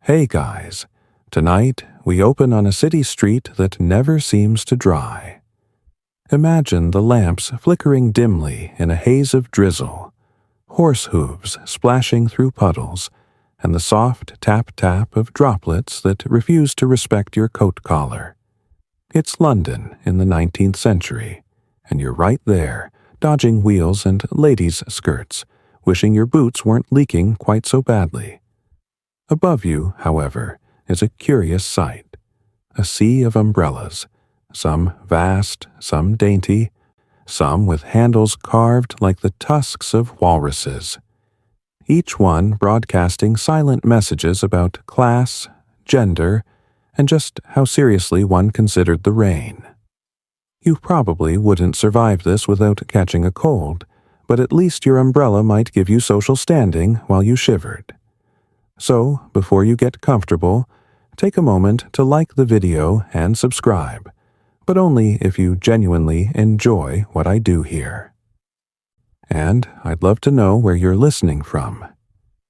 Hey guys, tonight we open on a city street that never seems to dry. Imagine the lamps flickering dimly in a haze of drizzle, horse hooves splashing through puddles, and the soft tap-tap of droplets that refuse to respect your coat collar. It's London in the 19th century, and you're right there, dodging wheels and ladies' skirts, wishing your boots weren't leaking quite so badly. Above you, however, is a curious sight. A sea of umbrellas, some vast, some dainty, some with handles carved like the tusks of walruses. Each one broadcasting silent messages about class, gender, and just how seriously one considered the rain. You probably wouldn't survive this without catching a cold, but at least your umbrella might give you social standing while you shivered. So, before you get comfortable, take a moment to like the video and subscribe, but only if you genuinely enjoy what I do here. And I'd love to know where you're listening from.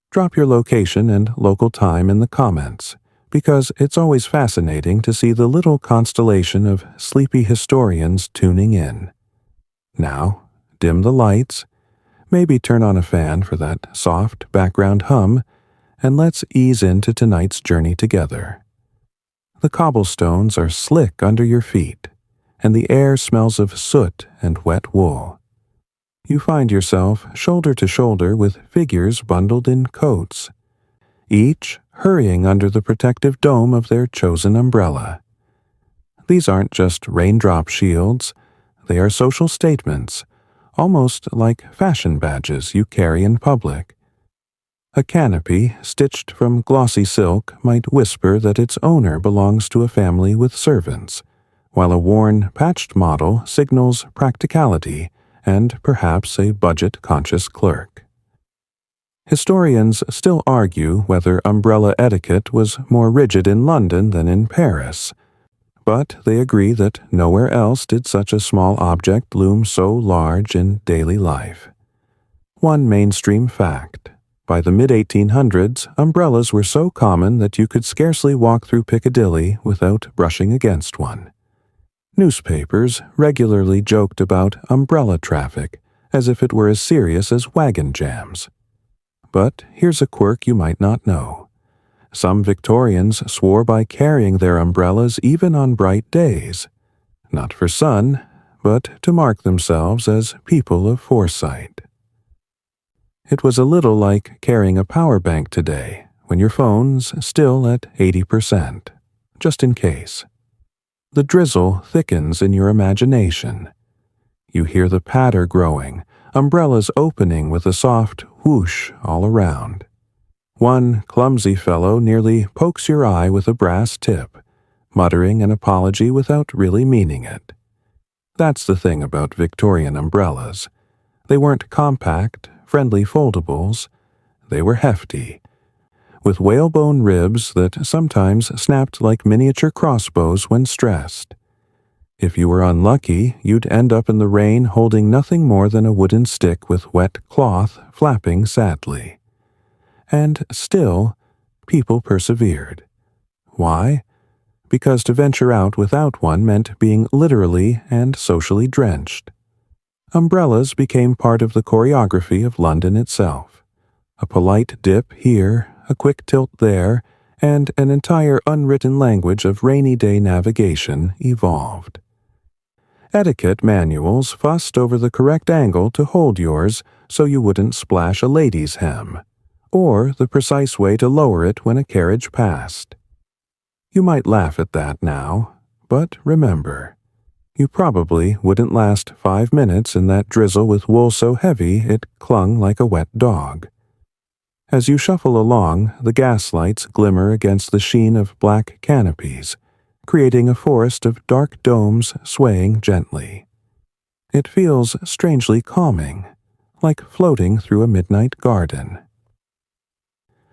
Drop your location and local time in the comments, because it's always fascinating to see the little constellation of sleepy historians tuning in. Now, dim the lights, maybe turn on a fan for that soft background hum, and let's ease into tonight's journey together. The cobblestones are slick under your feet, and the air smells of soot and wet wool. You find yourself shoulder to shoulder with figures bundled in coats, each hurrying under the protective dome of their chosen umbrella. These aren't just raindrop shields, they are social statements, almost like fashion badges you carry in public. A canopy stitched from glossy silk might whisper that its owner belongs to a family with servants, while a worn, patched model signals practicality and perhaps a budget-conscious clerk. Historians still argue whether umbrella etiquette was more rigid in London than in Paris, but they agree that nowhere else did such a small object loom so large in daily life. One mainstream fact: by the mid-1800s, umbrellas were so common that you could scarcely walk through Piccadilly without brushing against one. Newspapers regularly joked about umbrella traffic, as if it were as serious as wagon jams. But here's a quirk you might not know. Some Victorians swore by carrying their umbrellas even on bright days, not for sun, but to mark themselves as people of foresight. It was a little like carrying a power bank today, when your phone's still at 80%, just in case. The drizzle thickens in your imagination. You hear the patter growing, umbrellas opening with a soft whoosh all around. One clumsy fellow nearly pokes your eye with a brass tip, muttering an apology without really meaning it. That's the thing about Victorian umbrellas. They weren't compact, friendly foldables. They were hefty, with whalebone ribs that sometimes snapped like miniature crossbows when stressed. If you were unlucky, you'd end up in the rain holding nothing more than a wooden stick with wet cloth flapping sadly. And still, people persevered. Why? Because to venture out without one meant being literally and socially drenched. Umbrellas became part of the choreography of London itself. A polite dip here, a quick tilt there, and an entire unwritten language of rainy day navigation evolved. Etiquette manuals fussed over the correct angle to hold yours so you wouldn't splash a lady's hem, or the precise way to lower it when a carriage passed. You might laugh at that now, but remember, you probably wouldn't last 5 minutes in that drizzle with wool so heavy it clung like a wet dog. As you shuffle along, the gaslights glimmer against the sheen of black canopies, creating a forest of dark domes swaying gently. It feels strangely calming, like floating through a midnight garden.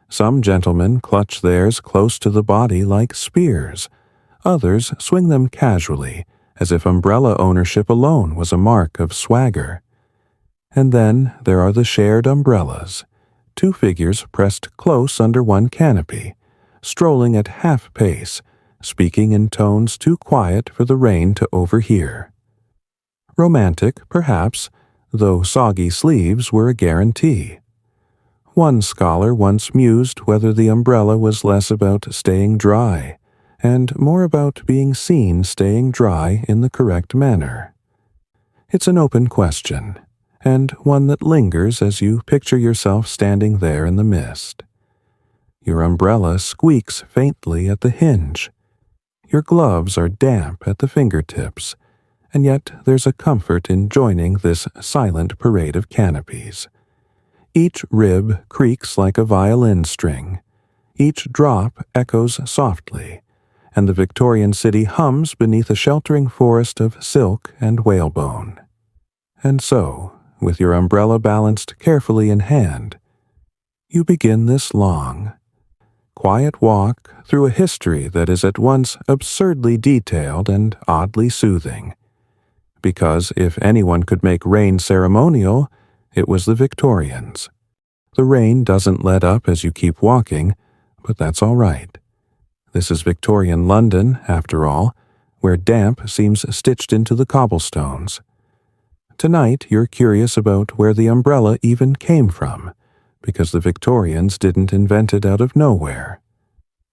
Some gentlemen clutch theirs close to the body like spears. Others swing them casually, as if umbrella ownership alone was a mark of swagger. And then there are the shared umbrellas, 2 figures pressed close under one canopy, strolling at half pace, speaking in tones too quiet for the rain to overhear. Romantic, perhaps, though soggy sleeves were a guarantee. One scholar once mused whether the umbrella was less about staying dry, and more about being seen staying dry in the correct manner. It's an open question, and one that lingers as you picture yourself standing there in the mist. Your umbrella squeaks faintly at the hinge. Your gloves are damp at the fingertips, and yet there's a comfort in joining this silent parade of canopies. Each rib creaks like a violin string. Each drop echoes softly, and the Victorian city hums beneath a sheltering forest of silk and whalebone. And so, with your umbrella balanced carefully in hand, you begin this long, quiet walk through a history that is at once absurdly detailed and oddly soothing. Because if anyone could make rain ceremonial, it was the Victorians. The rain doesn't let up as you keep walking, but that's all right. This is Victorian London, after all, where damp seems stitched into the cobblestones. Tonight you're curious about where the umbrella even came from, because the Victorians didn't invent it out of nowhere.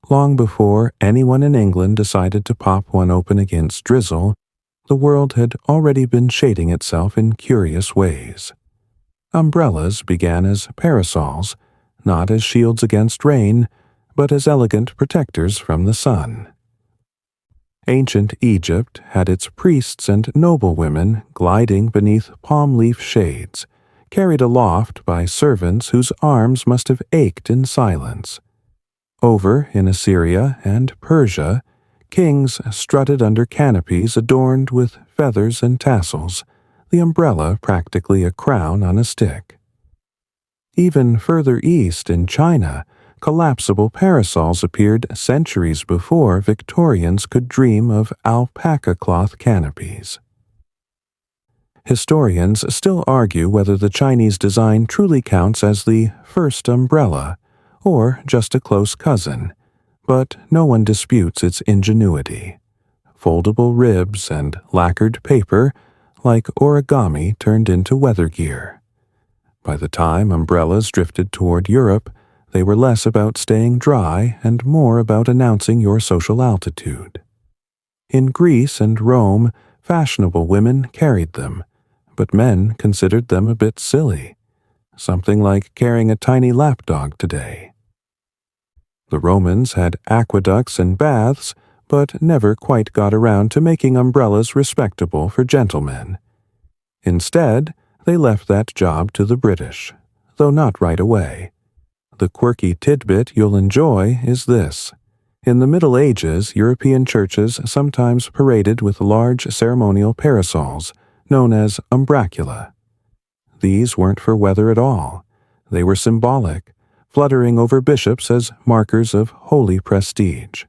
Long before anyone in England decided to pop one open against drizzle, the world had already been shading itself in curious ways. Umbrellas began as parasols, not as shields against rain, but as elegant protectors from the sun. Ancient Egypt had its priests and noblewomen gliding beneath palm leaf shades, carried aloft by servants whose arms must have ached in silence. Over in Assyria and Persia, kings strutted under canopies adorned with feathers and tassels, the umbrella practically a crown on a stick. Even further east in China, collapsible parasols appeared centuries before Victorians could dream of alpaca cloth canopies. Historians still argue whether the Chinese design truly counts as the first umbrella, or just a close cousin, but no one disputes its ingenuity. Foldable ribs and lacquered paper, like origami turned into weather gear. By the time umbrellas drifted toward Europe, they were less about staying dry and more about announcing your social altitude. In Greece and Rome, fashionable women carried them, but men considered them a bit silly, something like carrying a tiny lapdog today. The Romans had aqueducts and baths, but never quite got around to making umbrellas respectable for gentlemen. Instead, they left that job to the British, though not right away. The quirky tidbit you'll enjoy is this. In the Middle Ages, European churches sometimes paraded with large ceremonial parasols, known as umbracula. These weren't for weather at all. They were symbolic, fluttering over bishops as markers of holy prestige.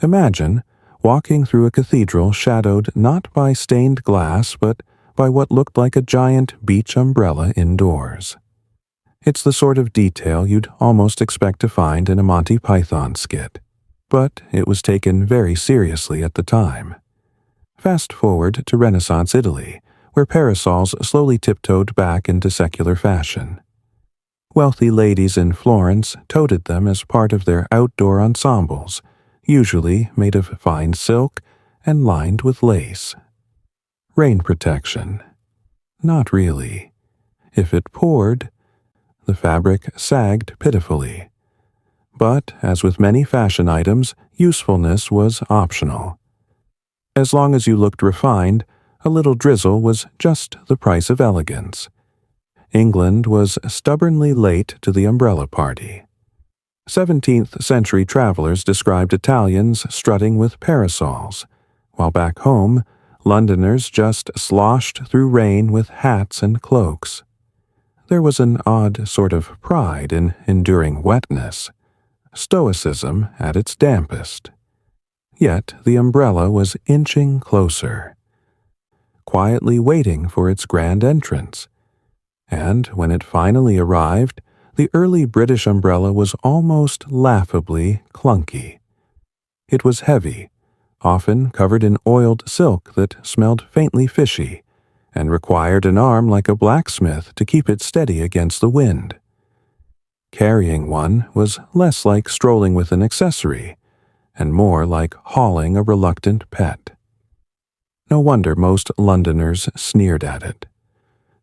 Imagine walking through a cathedral shadowed not by stained glass but by what looked like a giant beach umbrella indoors. It's the sort of detail you'd almost expect to find in a Monty Python skit, but it was taken very seriously at the time. Fast forward to Renaissance Italy, where parasols slowly tiptoed back into secular fashion. Wealthy ladies in Florence toted them as part of their outdoor ensembles, usually made of fine silk and lined with lace. Rain protection? Not really. If it poured, the fabric sagged pitifully. But, as with many fashion items, usefulness was optional. As long as you looked refined, a little drizzle was just the price of elegance. England was stubbornly late to the umbrella party. 17th century travelers described Italians strutting with parasols, while back home, Londoners just sloshed through rain with hats and cloaks. There was an odd sort of pride in enduring wetness, stoicism at its dampest. Yet the umbrella was inching closer, quietly waiting for its grand entrance. And when it finally arrived, The early British umbrella was almost laughably clunky. It was heavy, often covered in oiled silk that smelled faintly fishy, and required an arm like a blacksmith to keep it steady against the wind. Carrying one was less like strolling with an accessory, and more like hauling a reluctant pet. No wonder most Londoners sneered at it.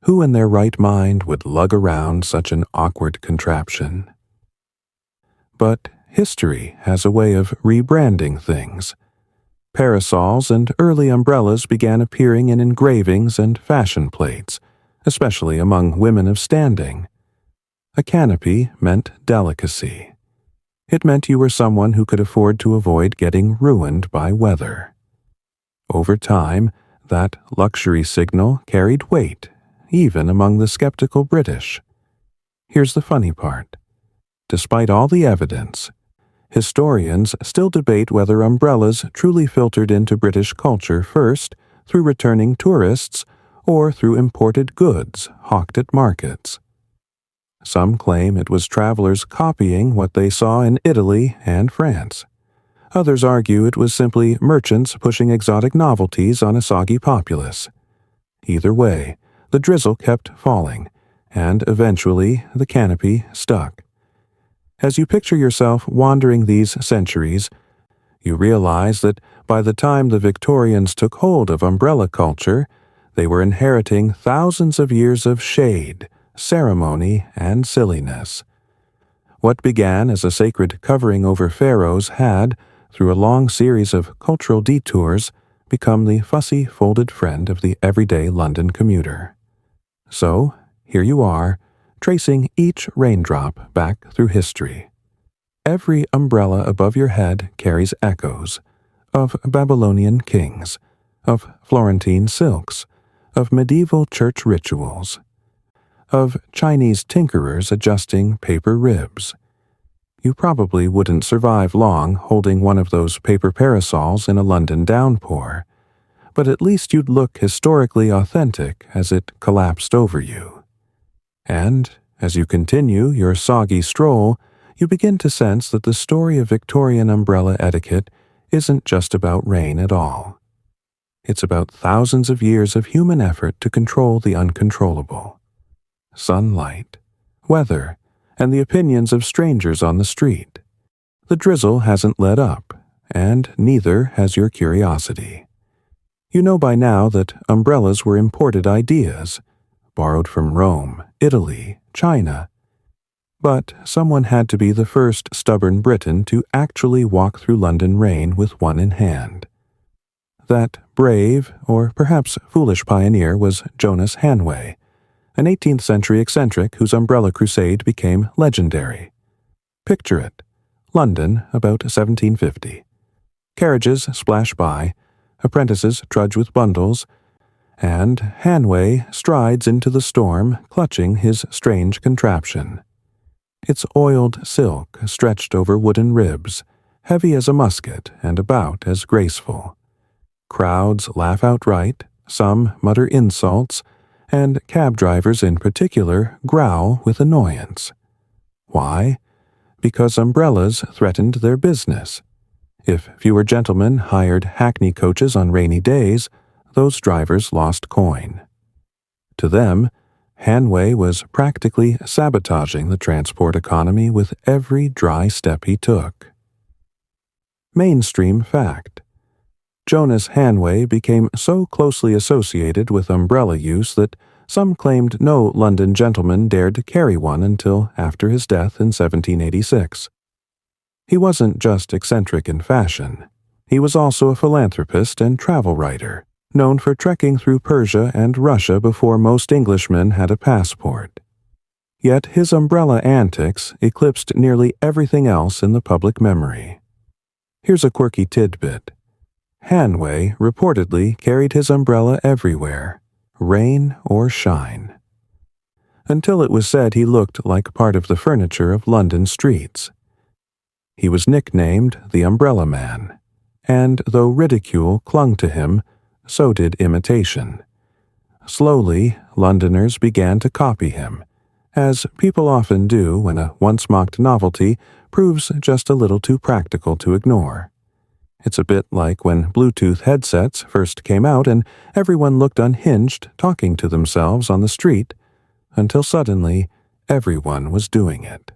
Who in their right mind would lug around such an awkward contraption? But history has a way of rebranding things. Parasols and early umbrellas began appearing in engravings and fashion plates, especially among women of standing. A canopy meant delicacy. It meant you were someone who could afford to avoid getting ruined by weather. Over time, that luxury signal carried weight, even among the skeptical British. Here's the funny part. Despite all the evidence, historians still debate whether umbrellas truly filtered into British culture first through returning tourists or through imported goods hawked at markets. Some claim it was travelers copying what they saw in Italy and France. Others argue it was simply merchants pushing exotic novelties on a soggy populace. Either way, the drizzle kept falling, and eventually the canopy stuck. As you picture yourself wandering these centuries, you realize that by the time the Victorians took hold of umbrella culture, they were inheriting thousands of years of shade, ceremony, and silliness. What began as a sacred covering over pharaohs had, through a long series of cultural detours, become the fussy folded friend of the everyday London commuter. So, here you are, tracing each raindrop back through history. Every umbrella above your head carries echoes of Babylonian kings, of Florentine silks, of medieval church rituals, of Chinese tinkerers adjusting paper ribs. You probably wouldn't survive long holding one of those paper parasols in a London downpour, but at least you'd look historically authentic as it collapsed over you. And, as you continue your soggy stroll, you begin to sense that the story of Victorian umbrella etiquette isn't just about rain at all. It's about thousands of years of human effort to control the uncontrollable. Sunlight, weather, and the opinions of strangers on the street. The drizzle hasn't let up, and neither has your curiosity. You know by now that umbrellas were imported ideas, borrowed from Rome, Italy, China. But someone had to be the first stubborn Briton to actually walk through London rain with one in hand. That brave, or perhaps foolish pioneer was Jonas Hanway, an 18th century eccentric whose umbrella crusade became legendary. Picture it. London, about 1750. Carriages splash by, apprentices trudge with bundles, and Hanway strides into the storm, clutching his strange contraption. It's oiled silk stretched over wooden ribs, heavy as a musket and about as graceful. Crowds laugh outright, some mutter insults, and cab drivers in particular growl with annoyance. Why? Because umbrellas threatened their business. If fewer gentlemen hired hackney coaches on rainy days, those drivers lost coin. To them, Hanway was practically sabotaging the transport economy with every dry step he took. Mainstream fact. Jonas Hanway became so closely associated with umbrella use that some claimed no London gentleman dared to carry one until after his death in 1786. He wasn't just eccentric in fashion. He was also a philanthropist and travel writer, known for trekking through Persia and Russia before most Englishmen had a passport. Yet his umbrella antics eclipsed nearly everything else in the public memory. Here's a quirky tidbit. Hanway reportedly carried his umbrella everywhere, rain or shine. Until it was said he looked like part of the furniture of London streets. He was nicknamed the Umbrella Man, and though ridicule clung to him, so did imitation. Slowly, Londoners began to copy him, as people often do when a once-mocked novelty proves just a little too practical to ignore. It's a bit like when Bluetooth headsets first came out and everyone looked unhinged talking to themselves on the street, until suddenly everyone was doing it.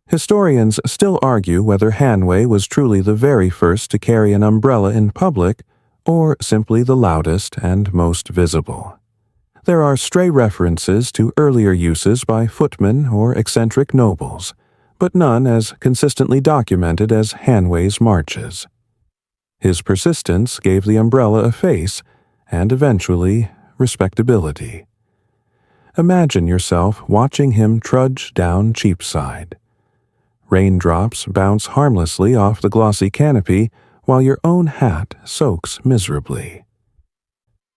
Historians still argue whether Hanway was truly the very first to carry an umbrella in public or simply the loudest and most visible. There are stray references to earlier uses by footmen or eccentric nobles, but none as consistently documented as Hanway's marches. His persistence gave the umbrella a face and eventually respectability. Imagine yourself watching him trudge down Cheapside. Raindrops bounce harmlessly off the glossy canopy while your own hat soaks miserably.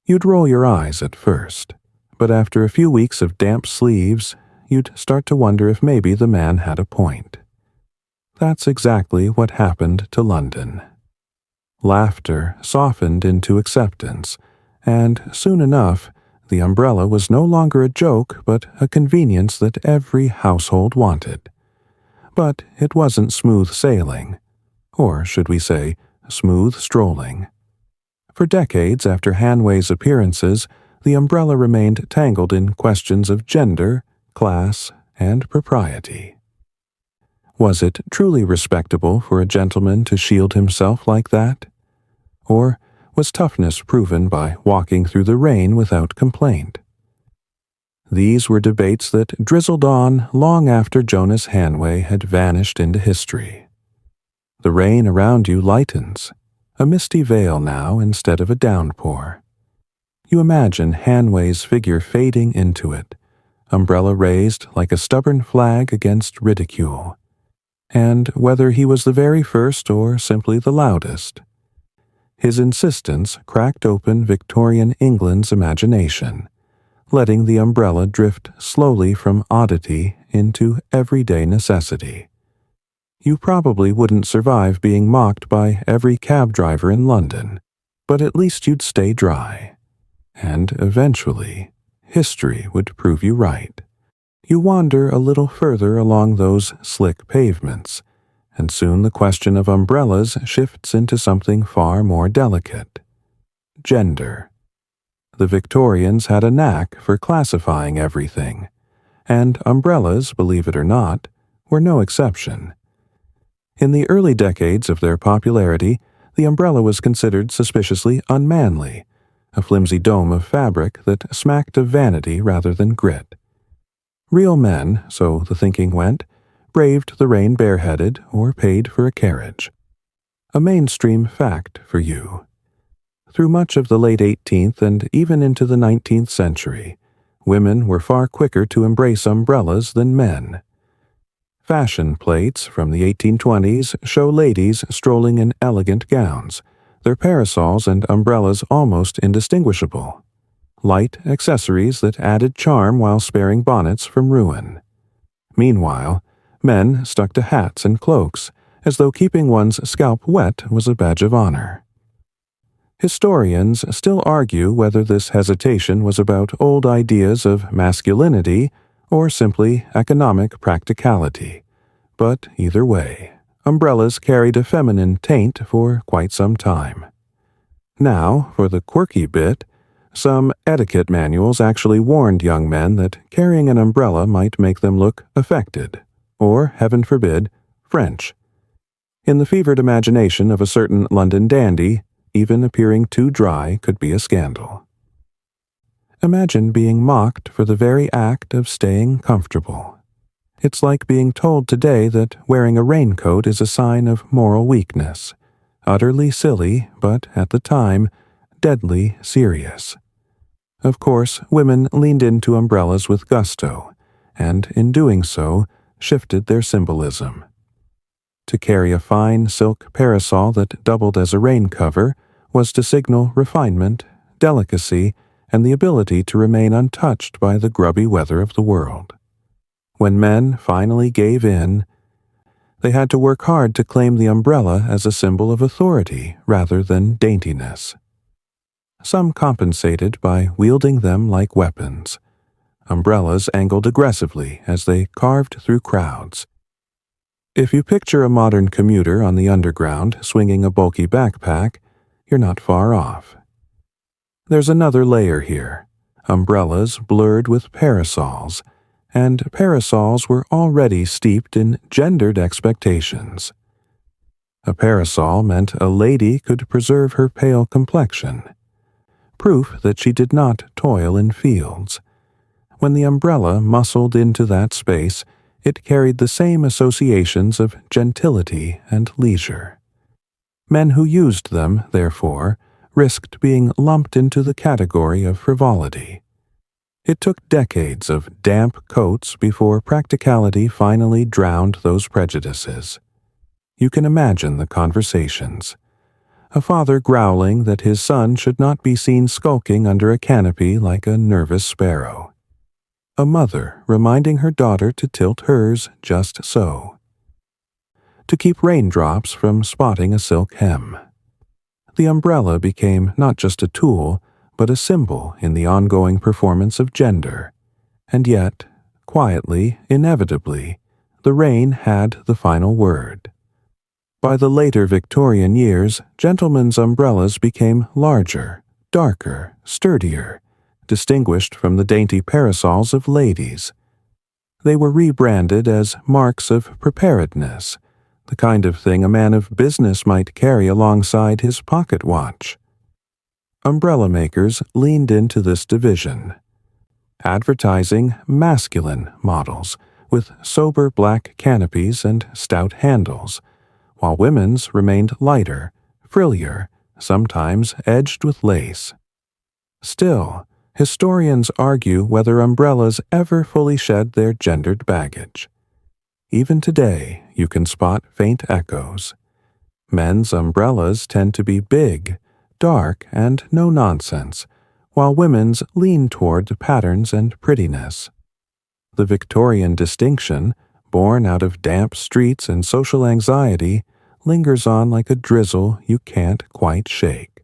You'd roll your eyes at first, but after a few weeks of damp sleeves, you'd start to wonder if maybe the man had a point. That's exactly what happened to London. Laughter softened into acceptance, and soon enough, the umbrella was no longer a joke but a convenience that every household wanted. But it wasn't smooth sailing, or should we say, smooth strolling. For decades after Hanway's appearances, the umbrella remained tangled in questions of gender, class, and propriety. Was it truly respectable for a gentleman to shield himself like that? Or was toughness proven by walking through the rain without complaint? These were debates that drizzled on long after Jonas Hanway had vanished into history. The rain around you lightens, a misty veil now instead of a downpour. You imagine Hanway's figure fading into it, umbrella raised like a stubborn flag against ridicule. And whether he was the very first or simply the loudest, his insistence cracked open Victorian England's imagination, letting the umbrella drift slowly from oddity into everyday necessity. You probably wouldn't survive being mocked by every cab driver in London, but at least you'd stay dry. And eventually, history would prove you right. You wander a little further along those slick pavements, and soon the question of umbrellas shifts into something far more delicate: gender. The Victorians had a knack for classifying everything, and umbrellas, believe it or not, were no exception. In the early decades of their popularity, the umbrella was considered suspiciously unmanly, a flimsy dome of fabric that smacked of vanity rather than grit. Real men, so the thinking went, braved the rain bareheaded or paid for a carriage. A mainstream fact for you. Through much of the late 18th and even into the 19th century, women were far quicker to embrace umbrellas than men. Fashion plates from the 1820s show ladies strolling in elegant gowns, their parasols and umbrellas almost indistinguishable. Light accessories that added charm while sparing bonnets from ruin. Meanwhile, men stuck to hats and cloaks, as though keeping one's scalp wet was a badge of honor. Historians still argue whether this hesitation was about old ideas of masculinity or simply economic practicality, but either way, umbrellas carried a feminine taint for quite some time. Now, for the quirky bit, some etiquette manuals actually warned young men that carrying an umbrella might make them look affected, or, heaven forbid, French. In the fevered imagination of a certain London dandy, even appearing too dry could be a scandal. Imagine being mocked for the very act of staying comfortable. It's like being told today that wearing a raincoat is a sign of moral weakness. Utterly silly, but at the time, deadly serious. Of course, women leaned into umbrellas with gusto, and in doing so, shifted their symbolism. To carry a fine silk parasol that doubled as a rain cover was to signal refinement, delicacy, and the ability to remain untouched by the grubby weather of the world. When men finally gave in, they had to work hard to claim the umbrella as a symbol of authority rather than daintiness. Some compensated by wielding them like weapons. umbrellas angled aggressively as they carved through crowds. If you picture a modern commuter on the underground swinging a bulky backpack, you're not far off. There's another layer here. Umbrellas blurred with parasols, and parasols were already steeped in gendered expectations. A parasol meant a lady could preserve her pale complexion, proof that she did not toil in fields. When the umbrella muscled into that space, it carried the same associations of gentility and leisure. Men who used them, therefore, risked being lumped into the category of frivolity. It took decades of damp coats before practicality finally drowned those prejudices. You can imagine the conversations. A father growling that his son should not be seen skulking under a canopy like a nervous sparrow. A mother reminding her daughter to tilt hers just so, to keep raindrops from spotting a silk hem. The umbrella became not just a tool, but a symbol in the ongoing performance of gender. And yet, quietly, inevitably, the rain had the final word. By the later Victorian years, gentlemen's umbrellas became larger, darker, sturdier, distinguished from the dainty parasols of ladies. They were rebranded as marks of preparedness, the kind of thing a man of business might carry alongside his pocket watch. Umbrella makers leaned into this division, advertising masculine models with sober black canopies and stout handles, while women's remained lighter, frillier, sometimes edged with lace. Still, historians argue whether umbrellas ever fully shed their gendered baggage. Even today, you can spot faint echoes. Men's umbrellas tend to be big, dark, and no-nonsense, while women's lean toward patterns and prettiness. The Victorian distinction, born out of damp streets and social anxiety, lingers on like a drizzle you can't quite shake.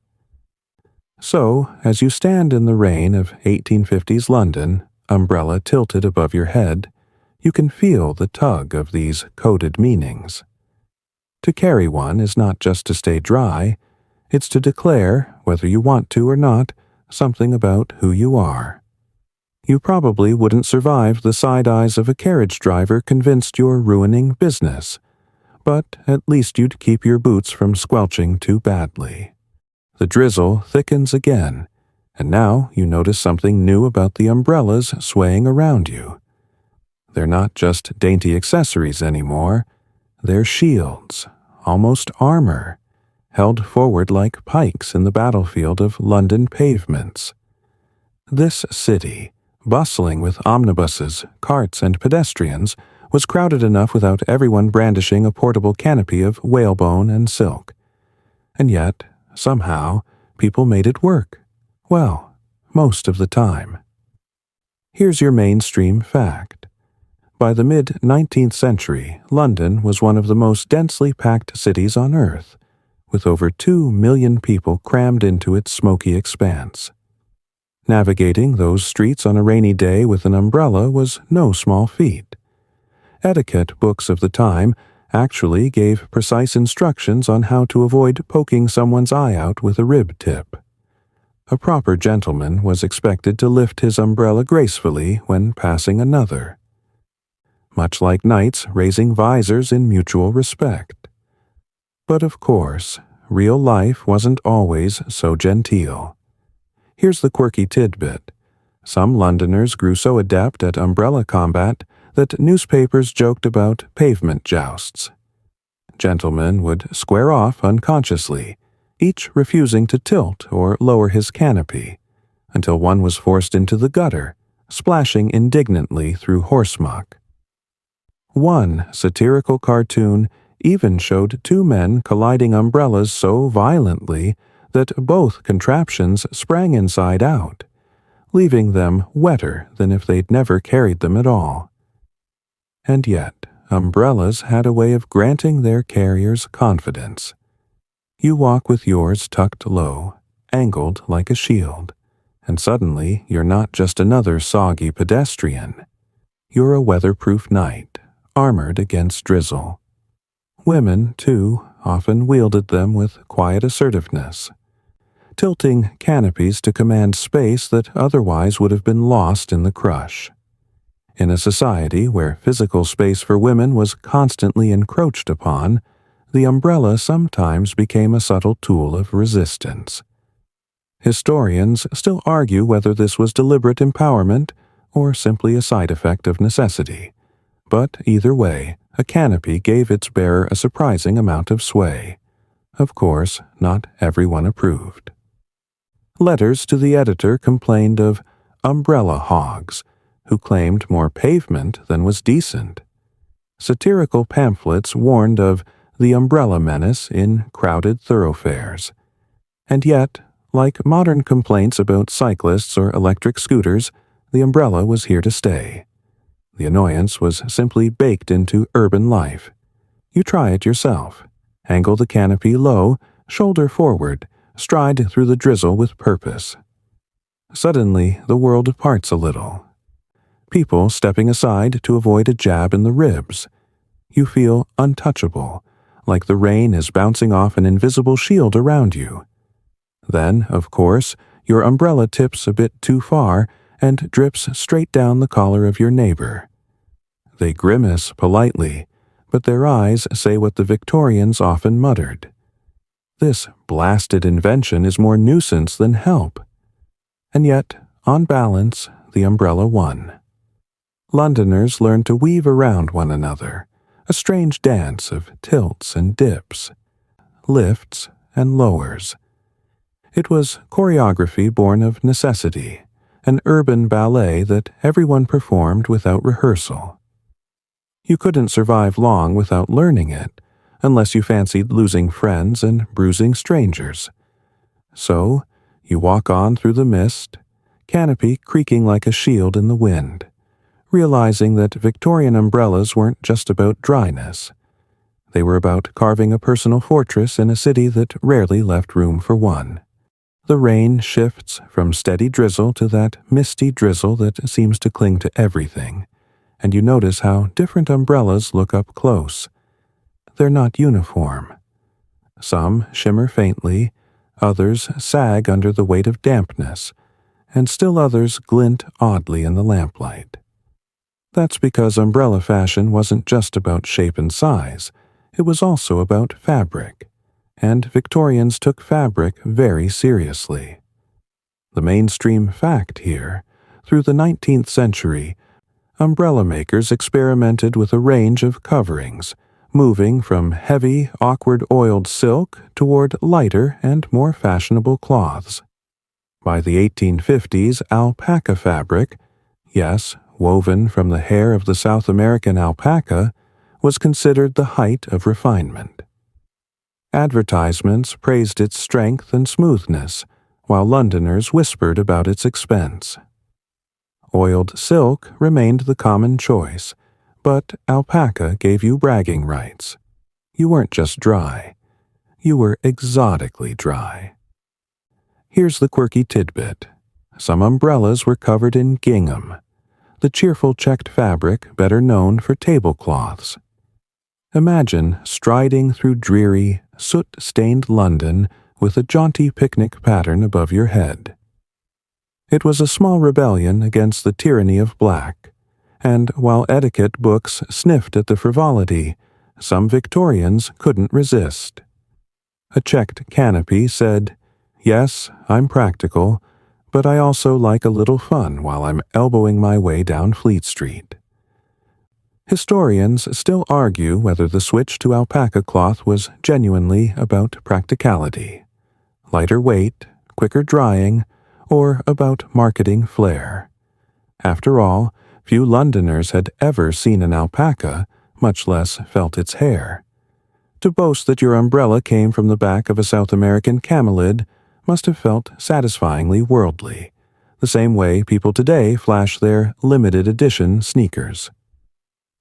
So, as you stand in the rain of 1850s London, umbrella tilted above your head, you can feel the tug of these coded meanings. To carry one is not just to stay dry, it's to declare, whether you want to or not, something about who you are. You probably wouldn't survive the side eyes of a carriage driver convinced you're ruining business, but at least you'd keep your boots from squelching too badly. The drizzle thickens again, and now you notice something new about the umbrellas swaying around you. They're not just dainty accessories anymore, they're shields, almost armor, held forward like pikes in the battlefield of London pavements. This city, bustling with omnibuses, carts, and pedestrians, was crowded enough without everyone brandishing a portable canopy of whalebone and silk. And yet, somehow, people made it work. Well, most of the time. Here's your mainstream fact. By the mid-19th century, London was one of the most densely packed cities on Earth, with over 2 million people crammed into its smoky expanse. Navigating those streets on a rainy day with an umbrella was no small feat. Etiquette books of the time actually gave precise instructions on how to avoid poking someone's eye out with a rib tip. A proper gentleman was expected to lift his umbrella gracefully when passing another, much like knights raising visors in mutual respect. But of course, real life wasn't always so genteel. Here's the quirky tidbit. Some Londoners grew so adept at umbrella combat that newspapers joked about pavement jousts. Gentlemen would square off unconsciously, each refusing to tilt or lower his canopy, until one was forced into the gutter, splashing indignantly through horse muck. One satirical cartoon even showed 2 men colliding umbrellas so violently that both contraptions sprang inside out, leaving them wetter than if they'd never carried them at all. And yet, umbrellas had a way of granting their carriers confidence. You walk with yours tucked low, angled like a shield, And suddenly you're not just another soggy pedestrian. You're a weatherproof knight, armored against drizzle. Women, too, often wielded them with quiet assertiveness, tilting canopies to command space that otherwise would have been lost in the crush. In a society where physical space for women was constantly encroached upon, the umbrella sometimes became a subtle tool of resistance. Historians still argue whether this was deliberate empowerment or simply a side effect of necessity. But either way, a canopy gave its bearer a surprising amount of sway. Of course, not everyone approved. Letters to the editor complained of umbrella hogs, who claimed more pavement than was decent. Satirical pamphlets warned of the umbrella menace in crowded thoroughfares. And yet, like modern complaints about cyclists or electric scooters, the umbrella was here to stay. The annoyance was simply baked into urban life. You try it yourself. Angle the canopy low, shoulder forward, stride through the drizzle with purpose. Suddenly, the world parts a little. People stepping aside to avoid a jab in the ribs. You feel untouchable, like the rain is bouncing off an invisible shield around you. Then, of course, your umbrella tips a bit too far and drips straight down the collar of your neighbor. They grimace politely, but their eyes say what the Victorians often muttered. This blasted invention is more nuisance than help. And yet, on balance, the umbrella won. Londoners learned to weave around one another, a strange dance of tilts and dips, lifts and lowers. It was choreography born of necessity, an urban ballet that everyone performed without rehearsal. You couldn't survive long without learning it, unless you fancied losing friends and bruising strangers. So, you walk on through the mist, canopy creaking like a shield in the wind, realizing that Victorian umbrellas weren't just about dryness. They were about carving a personal fortress in a city that rarely left room for one. The rain shifts from steady drizzle to that misty drizzle that seems to cling to everything, and you notice how different umbrellas look up close. They're not uniform. Some shimmer faintly, others sag under the weight of dampness, and still others glint oddly in the lamplight. That's because umbrella fashion wasn't just about shape and size, it was also about fabric, and Victorians took fabric very seriously. The mainstream fact here, through the 19th century, umbrella makers experimented with a range of coverings, moving from heavy, awkward oiled silk toward lighter and more fashionable cloths. By the 1850s, alpaca fabric, yes, woven from the hair of the South American alpaca, was considered the height of refinement. Advertisements praised its strength and smoothness, while Londoners whispered about its expense. Oiled silk remained the common choice, but alpaca gave you bragging rights. You weren't just dry. You were exotically dry. Here's the quirky tidbit. Some umbrellas were covered in gingham, the cheerful checked fabric better known for tablecloths. Imagine striding through dreary, soot-stained London with a jaunty picnic pattern above your head. It was a small rebellion against the tyranny of black, and while etiquette books sniffed at the frivolity, some Victorians couldn't resist. A checked canopy said, "Yes, I'm practical, but I also like a little fun while I'm elbowing my way down Fleet Street." Historians still argue whether the switch to alpaca cloth was genuinely about practicality, lighter weight, quicker drying, or about marketing flair. After all, few Londoners had ever seen an alpaca, much less felt its hair. To boast that your umbrella came from the back of a South American camelid must have felt satisfyingly worldly, the same way people today flash their limited edition sneakers.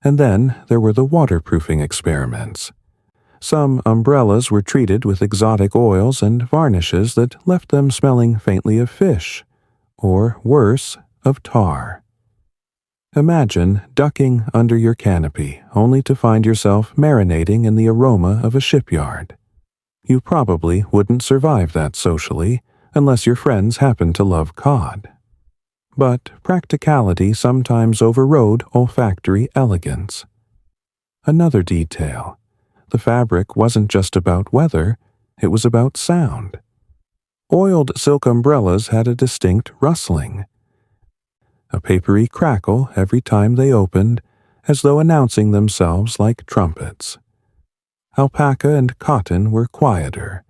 And then there were the waterproofing experiments. Some umbrellas were treated with exotic oils and varnishes that left them smelling faintly of fish, or worse, of tar. Imagine ducking under your canopy only to find yourself marinating in the aroma of a shipyard. You probably wouldn't survive that socially unless your friends happen to love cod. But practicality sometimes overrode olfactory elegance. Another detail: the fabric wasn't just about weather, it was about sound. Oiled silk umbrellas had a distinct rustling, a papery crackle every time they opened, as though announcing themselves like trumpets. Alpaca and cotton were quieter,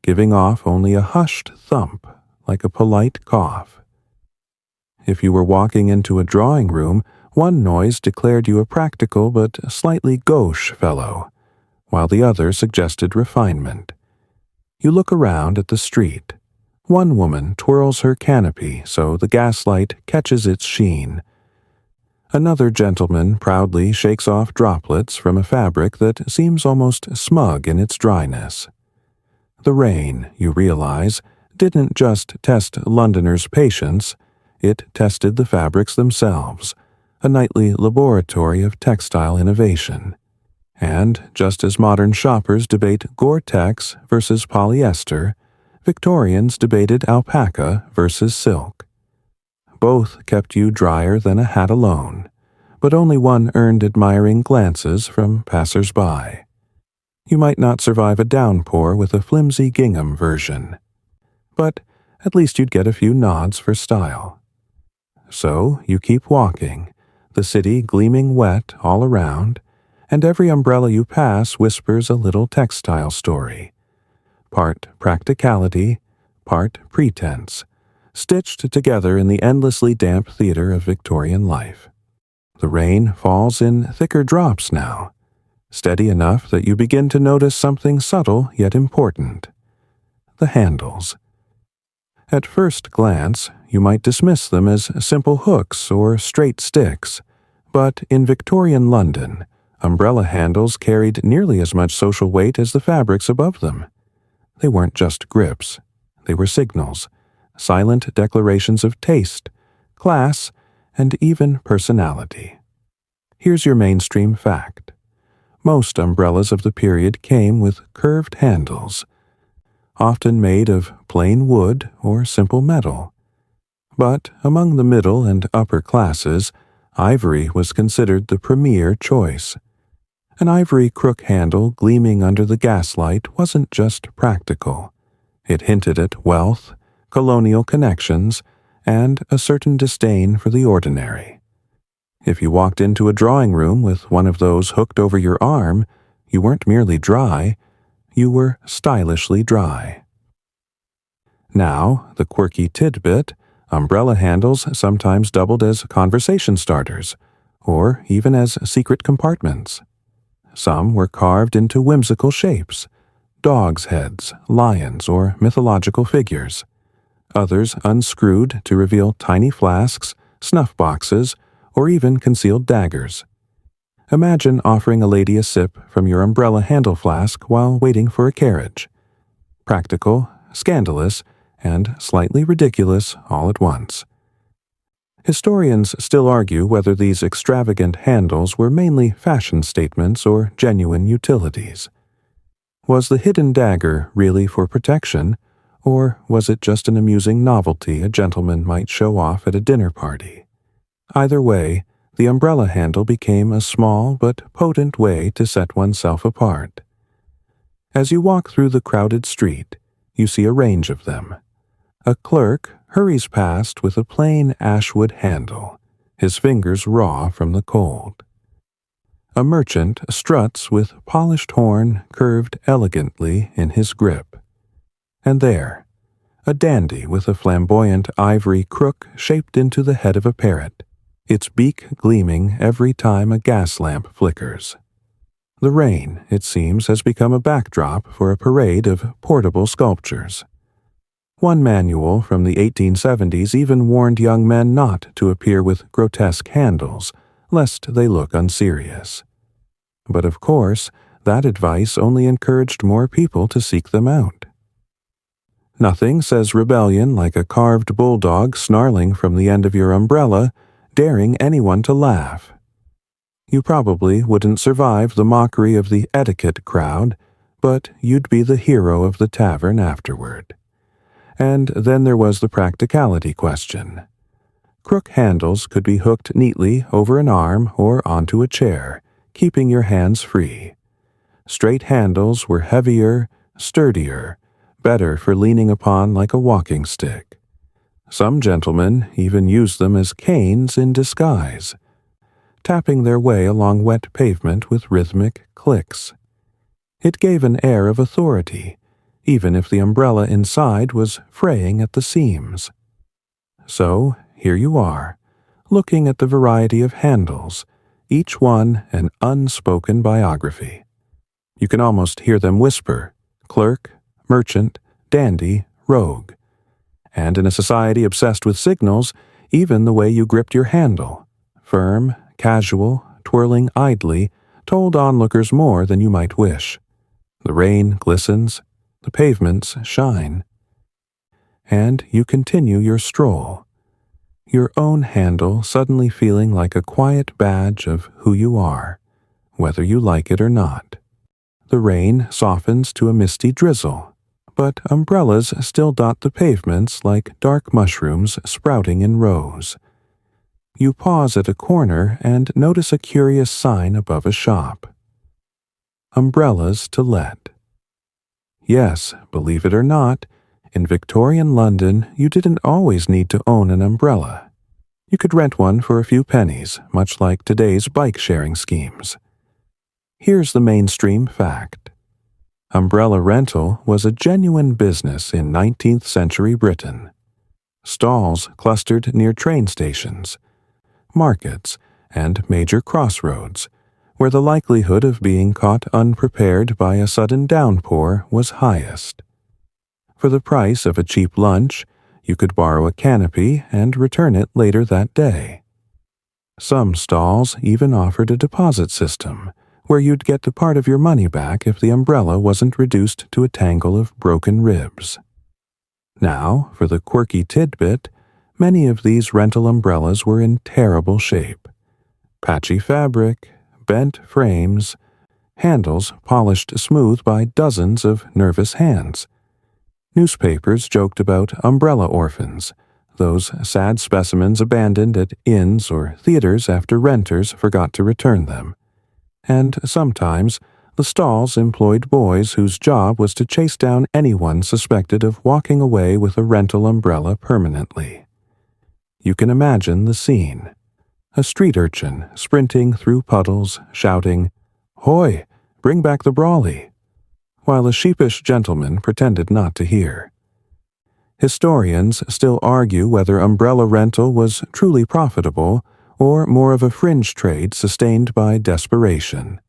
giving off only a hushed thump, like a polite cough. If you were walking into a drawing room, one noise declared you a practical but slightly gauche fellow, while the other suggested refinement. You look around at the street. One woman twirls her canopy so the gaslight catches its sheen. Another gentleman proudly shakes off droplets from a fabric that seems almost smug in its dryness. The rain, you realize, didn't just test Londoners' patience, it tested the fabrics themselves, a nightly laboratory of textile innovation. And just as modern shoppers debate Gore-Tex versus polyester, Victorians debated alpaca versus silk. Both kept you drier than a hat alone, but only one earned admiring glances from passers-by. You might not survive a downpour with a flimsy gingham version, but at least you'd get a few nods for style. So you keep walking, the city gleaming wet all around, and every umbrella you pass whispers a little textile story. Part practicality, part pretense, stitched together in the endlessly damp theater of Victorian life. The rain falls in thicker drops now, steady enough that you begin to notice something subtle yet important: the handles. At first glance, you might dismiss them as simple hooks or straight sticks, but in Victorian London, umbrella handles carried nearly as much social weight as the fabrics above them. They weren't just grips. They were signals, silent declarations of taste, class, and even personality. Here's your mainstream fact. Most umbrellas of the period came with curved handles, often made of plain wood or simple metal. But among the middle and upper classes, ivory was considered the premier choice. An ivory crook handle gleaming under the gaslight wasn't just practical. It hinted at wealth, colonial connections, and a certain disdain for the ordinary. If you walked into a drawing room with one of those hooked over your arm, you weren't merely dry, you were stylishly dry. Now, the quirky tidbit, umbrella handles sometimes doubled as conversation starters, or even as secret compartments. Some were carved into whimsical shapes: dogs' heads, lions, or mythological figures. Others unscrewed to reveal tiny flasks, snuff boxes, or even concealed daggers. Imagine offering a lady a sip from your umbrella handle flask while waiting for a carriage. Practical, scandalous, and slightly ridiculous all at once. Historians still argue whether these extravagant handles were mainly fashion statements or genuine utilities. Was the hidden dagger really for protection, or was it just an amusing novelty a gentleman might show off at a dinner party? Either way, the umbrella handle became a small but potent way to set oneself apart. As you walk through the crowded street, you see a range of them. A clerk hurries past with a plain ashwood handle, his fingers raw from the cold. A merchant struts with polished horn curved elegantly in his grip. And there, a dandy with a flamboyant ivory crook shaped into the head of a parrot, its beak gleaming every time a gas lamp flickers. The rain, it seems, has become a backdrop for a parade of portable sculptures. One manual from the 1870s even warned young men not to appear with grotesque handles, lest they look unserious. But of course, that advice only encouraged more people to seek them out. Nothing says rebellion like a carved bulldog snarling from the end of your umbrella, daring anyone to laugh. You probably wouldn't survive the mockery of the etiquette crowd, but you'd be the hero of the tavern afterward. And then there was the practicality question. Crook handles could be hooked neatly over an arm or onto a chair, keeping your hands free. Straight handles were heavier, sturdier, better for leaning upon like a walking stick. Some gentlemen even used them as canes in disguise, tapping their way along wet pavement with rhythmic clicks. It gave an air of authority, even if the umbrella inside was fraying at the seams. So, here you are, looking at the variety of handles, each one an unspoken biography. You can almost hear them whisper, clerk, merchant, dandy, rogue. And in a society obsessed with signals, even the way you gripped your handle, firm, casual, twirling idly, told onlookers more than you might wish. The rain glistens, the pavements shine. And you continue your stroll, your own handle suddenly feeling like a quiet badge of who you are, whether you like it or not. The rain softens to a misty drizzle, but umbrellas still dot the pavements like dark mushrooms sprouting in rows. You pause at a corner and notice a curious sign above a shop. Umbrellas to let. Yes, believe it or not, in Victorian London you didn't always need to own an umbrella. You could rent one for a few pennies, much like today's bike-sharing schemes. Here's the mainstream fact. Umbrella rental was a genuine business in 19th century Britain. Stalls clustered near train stations, markets, and major crossroads, where the likelihood of being caught unprepared by a sudden downpour was highest. For the price of a cheap lunch, you could borrow a canopy and return it later that day. Some stalls even offered a deposit system, where you'd get a part of your money back if the umbrella wasn't reduced to a tangle of broken ribs. Now, for the quirky tidbit, many of these rental umbrellas were in terrible shape. Patchy fabric, bent frames, handles polished smooth by dozens of nervous hands. Newspapers joked about umbrella orphans, those sad specimens abandoned at inns or theaters after renters forgot to return them. And sometimes the stalls employed boys whose job was to chase down anyone suspected of walking away with a rental umbrella permanently. You can imagine the scene. A street urchin sprinting through puddles, shouting, "Hoy, bring back the brawly," while a sheepish gentleman pretended not to hear. Historians still argue whether umbrella rental was truly profitable or more of a fringe trade sustained by desperation.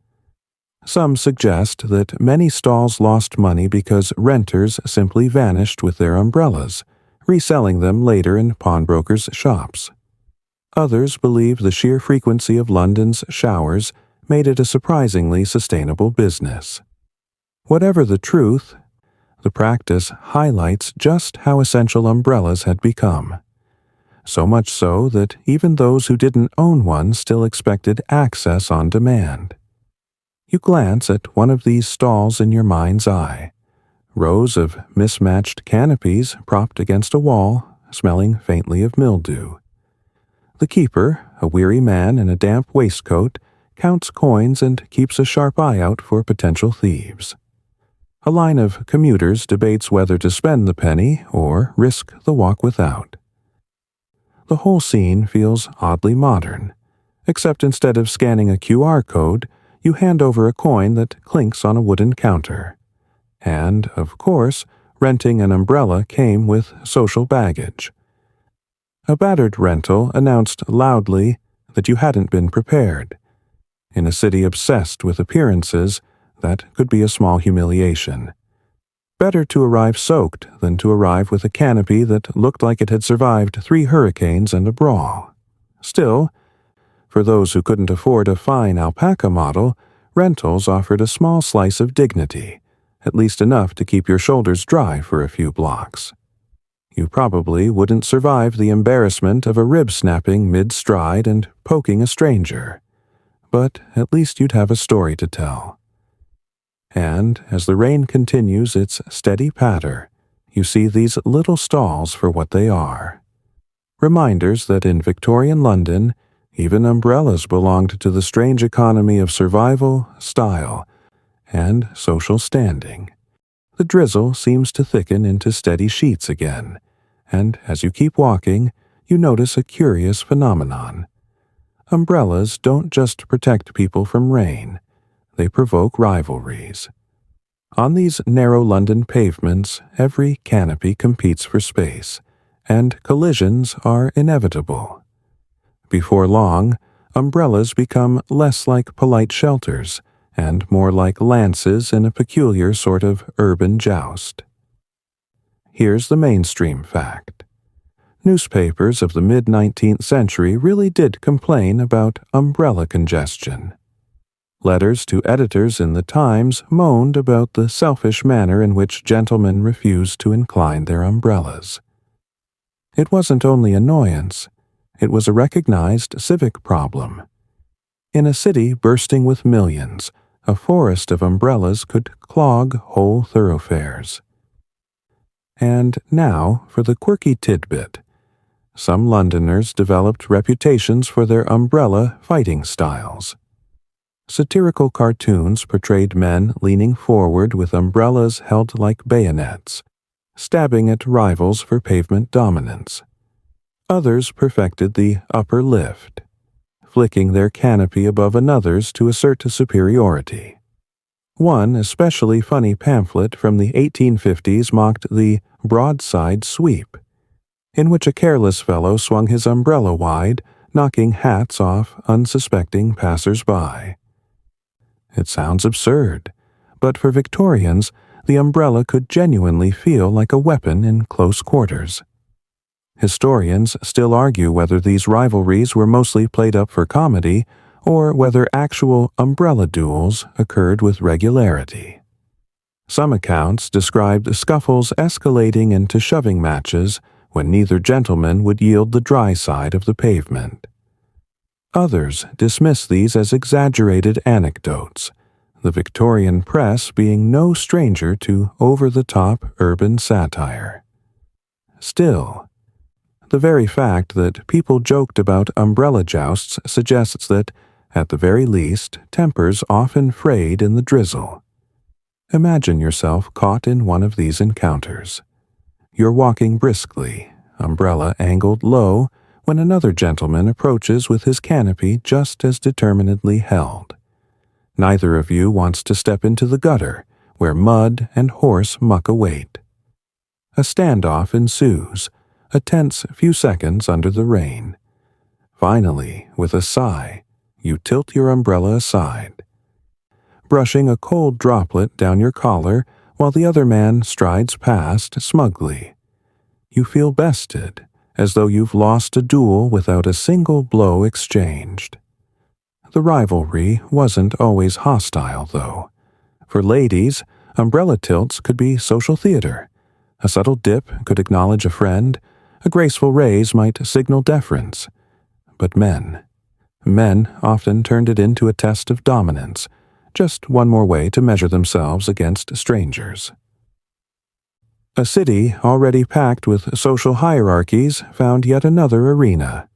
Some suggest that many stalls lost money because renters simply vanished with their umbrellas, reselling them later in pawnbrokers' shops. Others believe the sheer frequency of London's showers made it a surprisingly sustainable business. Whatever the truth, the practice highlights just how essential umbrellas had become. So much so that even those who didn't own one still expected access on demand. You glance at one of these stalls in your mind's eye. Rows of mismatched canopies propped against a wall, smelling faintly of mildew. The keeper, a weary man in a damp waistcoat, counts coins and keeps a sharp eye out for potential thieves. A line of commuters debates whether to spend the penny or risk the walk without. The whole scene feels oddly modern, except instead of scanning a QR code, you hand over a coin that clinks on a wooden counter. And, of course, renting an umbrella came with social baggage. A battered rental announced loudly that you hadn't been prepared. In a city obsessed with appearances, that could be a small humiliation. Better to arrive soaked than to arrive with a canopy that looked like it had survived 3 hurricanes and a brawl. Still, for those who couldn't afford a fine alpaca model, rentals offered a small slice of dignity, at least enough to keep your shoulders dry for a few blocks. You probably wouldn't survive the embarrassment of a rib snapping mid-stride and poking a stranger, but at least you'd have a story to tell. And as the rain continues its steady patter, you see these little stalls for what they are. Reminders that in Victorian London, even umbrellas belonged to the strange economy of survival, style, and social standing. The drizzle seems to thicken into steady sheets again, and as you keep walking, you notice a curious phenomenon. Umbrellas don't just protect people from rain, they provoke rivalries. On these narrow London pavements, every canopy competes for space, and collisions are inevitable. Before long, umbrellas become less like polite shelters and more like lances in a peculiar sort of urban joust. Here's the mainstream fact. Newspapers of the mid-19th century really did complain about umbrella congestion. Letters to editors in the Times moaned about the selfish manner in which gentlemen refused to incline their umbrellas. It wasn't only annoyance, it was a recognized civic problem. In a city bursting with millions, a forest of umbrellas could clog whole thoroughfares. And now for the quirky tidbit. Some Londoners developed reputations for their umbrella fighting styles. Satirical cartoons portrayed men leaning forward with umbrellas held like bayonets, stabbing at rivals for pavement dominance. Others perfected the upper lift, flicking their canopy above another's to assert superiority. One especially funny pamphlet from the 1850s mocked the broadside sweep, in which a careless fellow swung his umbrella wide, knocking hats off unsuspecting passers-by. It sounds absurd, but for Victorians, the umbrella could genuinely feel like a weapon in close quarters. Historians still argue whether these rivalries were mostly played up for comedy or whether actual umbrella duels occurred with regularity. Some accounts described scuffles escalating into shoving matches when neither gentleman would yield the dry side of the pavement. Others dismiss these as exaggerated anecdotes, the Victorian press being no stranger to over-the-top urban satire. Still, the very fact that people joked about umbrella jousts suggests that, at the very least, tempers often frayed in the drizzle. Imagine yourself caught in one of these encounters. You're walking briskly, umbrella angled low, when another gentleman approaches with his canopy just as determinedly held. Neither of you wants to step into the gutter, where mud and horse muck await. A standoff ensues, a tense few seconds under the rain. Finally, with a sigh, you tilt your umbrella aside, brushing a cold droplet down your collar while the other man strides past smugly. You feel bested, as though you've lost a duel without a single blow exchanged. The rivalry wasn't always hostile, though. For ladies, umbrella tilts could be social theater. A subtle dip could acknowledge a friend, a graceful raise might signal deference. But men often turned it into a test of dominance, just one more way to measure themselves against strangers. A city already packed with social hierarchies found yet another arena,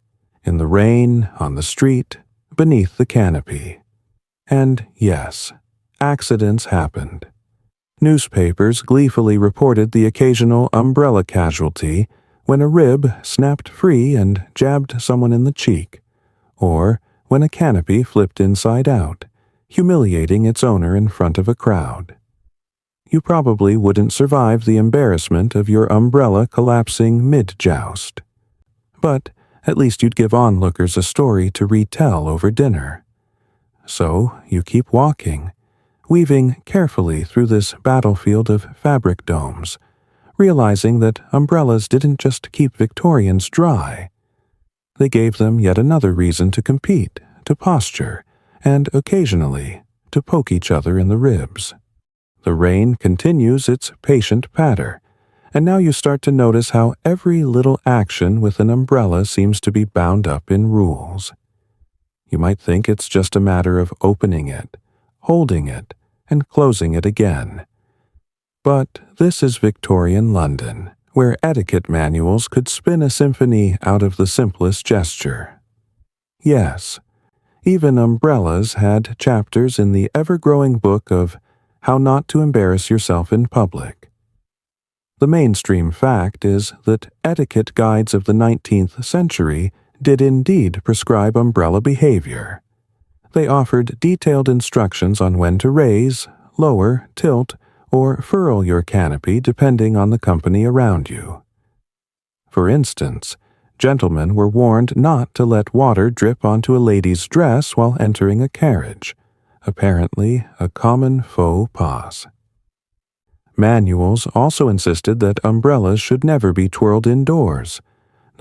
in the rain, on the street, beneath the canopy. And yes, accidents happened. Newspapers gleefully reported the occasional umbrella casualty when a rib snapped free and jabbed someone in the cheek, or when a canopy flipped inside out, humiliating its owner in front of a crowd. You probably wouldn't survive the embarrassment of your umbrella collapsing mid-joust. But at least you'd give onlookers a story to retell over dinner. So you keep walking, weaving carefully through this battlefield of fabric domes, realizing that umbrellas didn't just keep Victorians dry. They gave them yet another reason to compete, to posture, and occasionally to poke each other in the ribs. The rain continues its patient patter, and now you start to notice how every little action with an umbrella seems to be bound up in rules. You might think it's just a matter of opening it, holding it, and closing it again. But this is Victorian London, where etiquette manuals could spin a symphony out of the simplest gesture. Yes, even umbrellas had chapters in the ever-growing book of How Not to Embarrass Yourself in Public. The mainstream fact is that etiquette guides of the 19th century did indeed prescribe umbrella behavior. They offered detailed instructions on when to raise, lower, tilt, or furl your canopy depending on the company around you. For instance, gentlemen were warned not to let water drip onto a lady's dress while entering a carriage, apparently a common faux pas. Manuals also insisted that umbrellas should never be twirled indoors,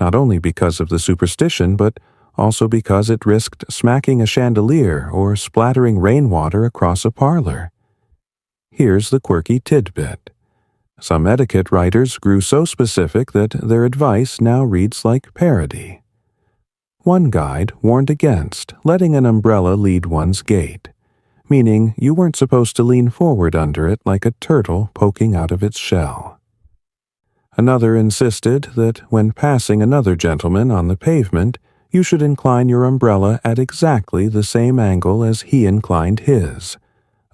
not only because of the superstition but also because it risked smacking a chandelier or splattering rainwater across a parlor. Here's the quirky tidbit. Some etiquette writers grew so specific that their advice now reads like parody. One guide warned against letting an umbrella lead one's gait, meaning you weren't supposed to lean forward under it like a turtle poking out of its shell. Another insisted that when passing another gentleman on the pavement, you should incline your umbrella at exactly the same angle as he inclined his.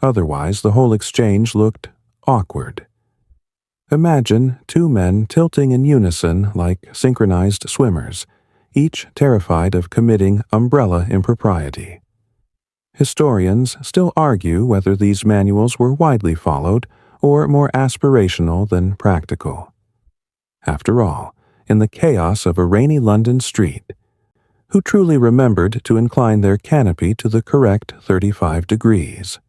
Otherwise, the whole exchange looked awkward. Imagine two men tilting in unison like synchronized swimmers, each terrified of committing umbrella impropriety. Historians still argue whether these manuals were widely followed or more aspirational than practical. After all, in the chaos of a rainy London street, who truly remembered to incline their canopy to the correct 35 degrees?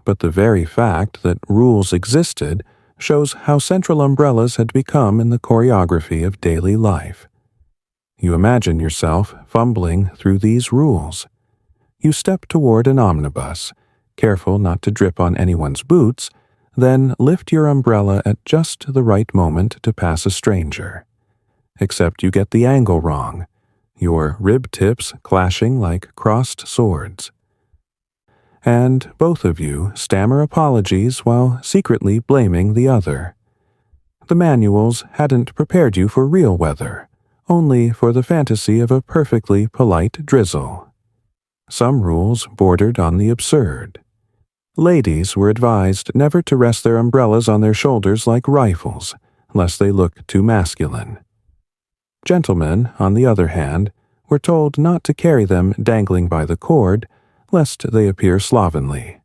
But the very fact that rules existed shows how central umbrellas had become in the choreography of daily life. You imagine yourself fumbling through these rules. You step toward an omnibus, careful not to drip on anyone's boots, then lift your umbrella at just the right moment to pass a stranger. Except you get the angle wrong, your rib tips clashing like crossed swords. And both of you stammer apologies while secretly blaming the other. The manuals hadn't prepared you for real weather, only for the fantasy of a perfectly polite drizzle. Some rules bordered on the absurd. Ladies were advised never to rest their umbrellas on their shoulders like rifles, lest they look too masculine. Gentlemen, on the other hand, were told not to carry them dangling by the cord, lest they appear slovenly.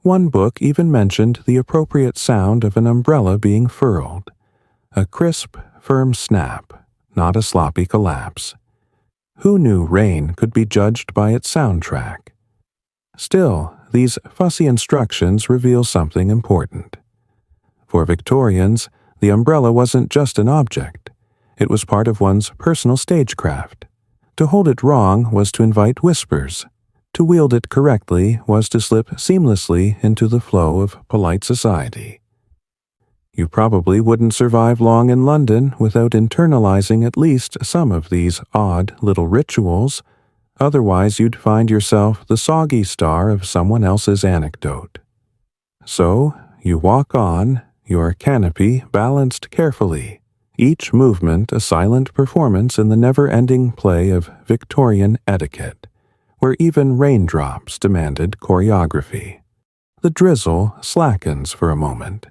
One book even mentioned the appropriate sound of an umbrella being furled, a crisp, firm snap, not a sloppy collapse. Who knew rain could be judged by its soundtrack? Still, these fussy instructions reveal something important. For Victorians, the umbrella wasn't just an object. It was part of one's personal stagecraft. To hold it wrong was to invite whispers. To wield it correctly was to slip seamlessly into the flow of polite society. You probably wouldn't survive long in London without internalizing at least some of these odd little rituals. Otherwise, you'd find yourself the soggy star of someone else's anecdote. So, you walk on, your canopy balanced carefully, each movement a silent performance in the never-ending play of Victorian etiquette, where even raindrops demanded choreography. The drizzle slackens for a moment,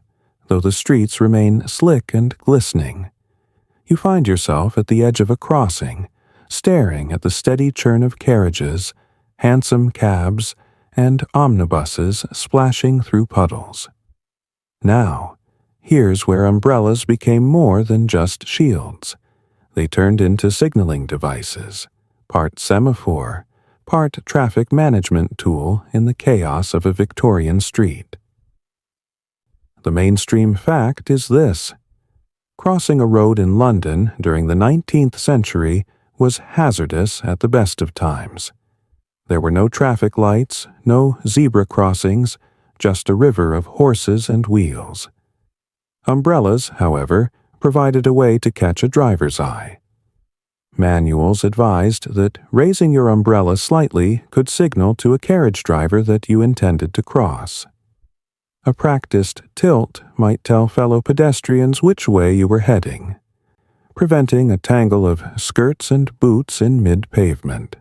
though the streets remain slick and glistening. You find yourself at the edge of a crossing, staring at the steady churn of carriages, hansom cabs, and omnibuses splashing through puddles. Now, here's where umbrellas became more than just shields. They turned into signaling devices, part semaphore, part traffic management tool in the chaos of a Victorian street. The mainstream fact is this: crossing a road in London during the 19th century was hazardous at the best of times. There were no traffic lights, no zebra crossings, just a river of horses and wheels. Umbrellas, however, provided a way to catch a driver's eye. Manuals advised that raising your umbrella slightly could signal to a carriage driver that you intended to cross. A practiced tilt might tell fellow pedestrians which way you were heading, preventing a tangle of skirts and boots in mid-pavement.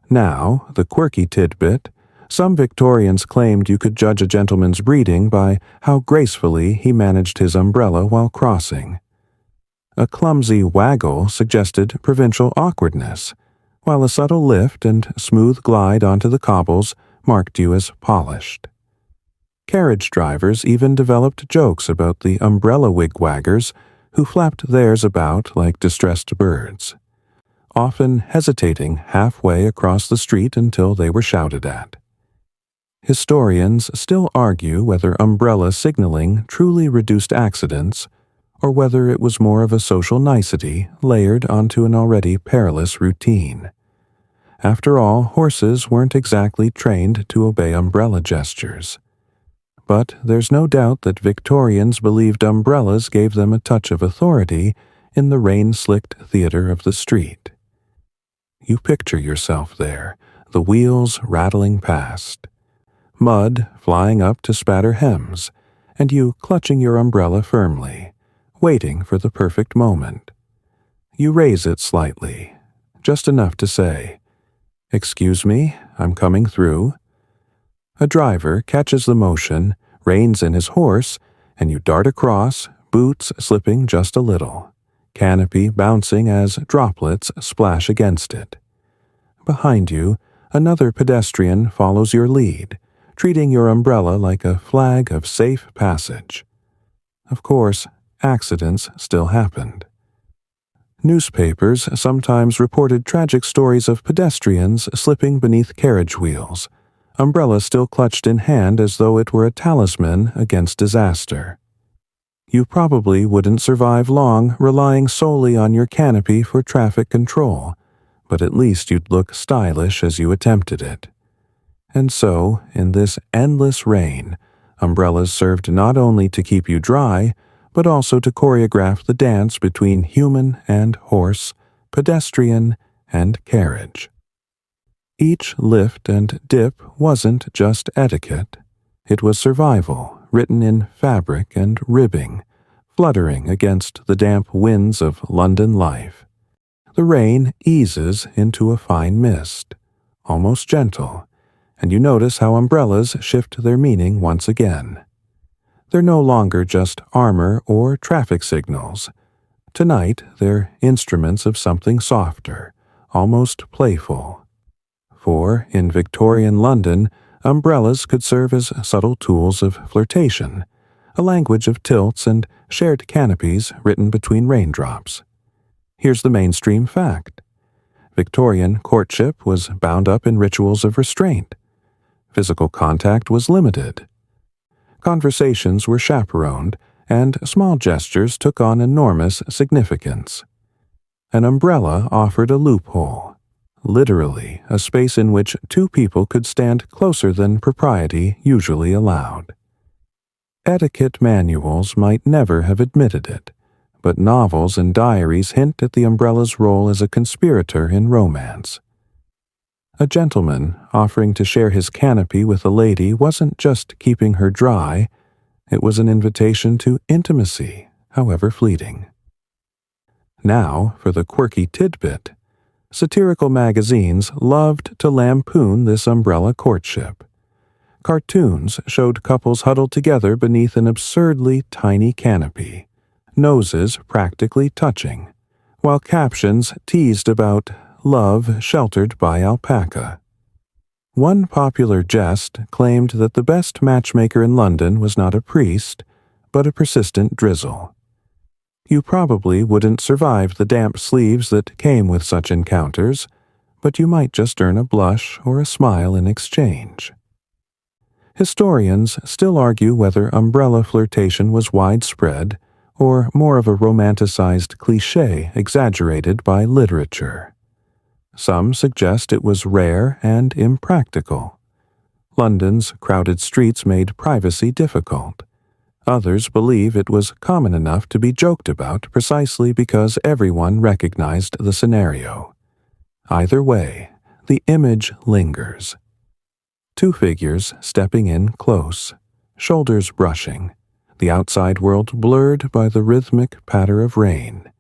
Now, the quirky tidbit, some Victorians claimed you could judge a gentleman's breeding by how gracefully he managed his umbrella while crossing. A clumsy waggle suggested provincial awkwardness, while a subtle lift and smooth glide onto the cobbles marked you as polished. Carriage drivers even developed jokes about the umbrella wigwaggers who flapped theirs about like distressed birds, often hesitating halfway across the street until they were shouted at. Historians still argue whether umbrella signaling truly reduced accidents or whether it was more of a social nicety layered onto an already perilous routine. After all, horses weren't exactly trained to obey umbrella gestures. But there's no doubt that Victorians believed umbrellas gave them a touch of authority in the rain-slicked theater of the street. You picture yourself there, the wheels rattling past, mud flying up to spatter hems, and you clutching your umbrella firmly, waiting for the perfect moment. You raise it slightly, just enough to say, "Excuse me, I'm coming through." A driver catches the motion, reins in his horse, and you dart across, boots slipping just a little, canopy bouncing as droplets splash against it. Behind you, another pedestrian follows your lead, treating your umbrella like a flag of safe passage. Of course, accidents still happened. Newspapers sometimes reported tragic stories of pedestrians slipping beneath carriage wheels, umbrella still clutched in hand as though it were a talisman against disaster. You probably wouldn't survive long relying solely on your canopy for traffic control, but at least you'd look stylish as you attempted it. And so, in this endless rain, umbrellas served not only to keep you dry, but also to choreograph the dance between human and horse, pedestrian and carriage. Each lift and dip wasn't just etiquette. It was survival, written in fabric and ribbing, fluttering against the damp winds of London life. The rain eases into a fine mist, almost gentle, and you notice how umbrellas shift their meaning once again. They're no longer just armor or traffic signals. Tonight, they're instruments of something softer, almost playful. For, in Victorian London, umbrellas could serve as subtle tools of flirtation, a language of tilts and shared canopies written between raindrops. Here's the mainstream fact. Victorian courtship was bound up in rituals of restraint. Physical contact was limited. Conversations were chaperoned, and small gestures took on enormous significance. An umbrella offered a loophole, literally a space in which two people could stand closer than propriety usually allowed. Etiquette manuals might never have admitted it, but novels and diaries hint at the umbrella's role as a conspirator in romance. A gentleman offering to share his canopy with a lady wasn't just keeping her dry, it was an invitation to intimacy, however fleeting. Now, for the quirky tidbit. Satirical magazines loved to lampoon this umbrella courtship. Cartoons showed couples huddled together beneath an absurdly tiny canopy, noses practically touching, while captions teased about love sheltered by alpaca. One popular jest claimed that the best matchmaker in London was not a priest, but a persistent drizzle. You probably wouldn't survive the damp sleeves that came with such encounters, but you might just earn a blush or a smile in exchange. Historians still argue whether umbrella flirtation was widespread or more of a romanticized cliché exaggerated by literature. Some suggest it was rare and impractical. London's crowded streets made privacy difficult. Others believe it was common enough to be joked about precisely because everyone recognized the scenario. Either way, the image lingers. Two figures stepping in close, shoulders brushing, the outside world blurred by the rhythmic patter of rain.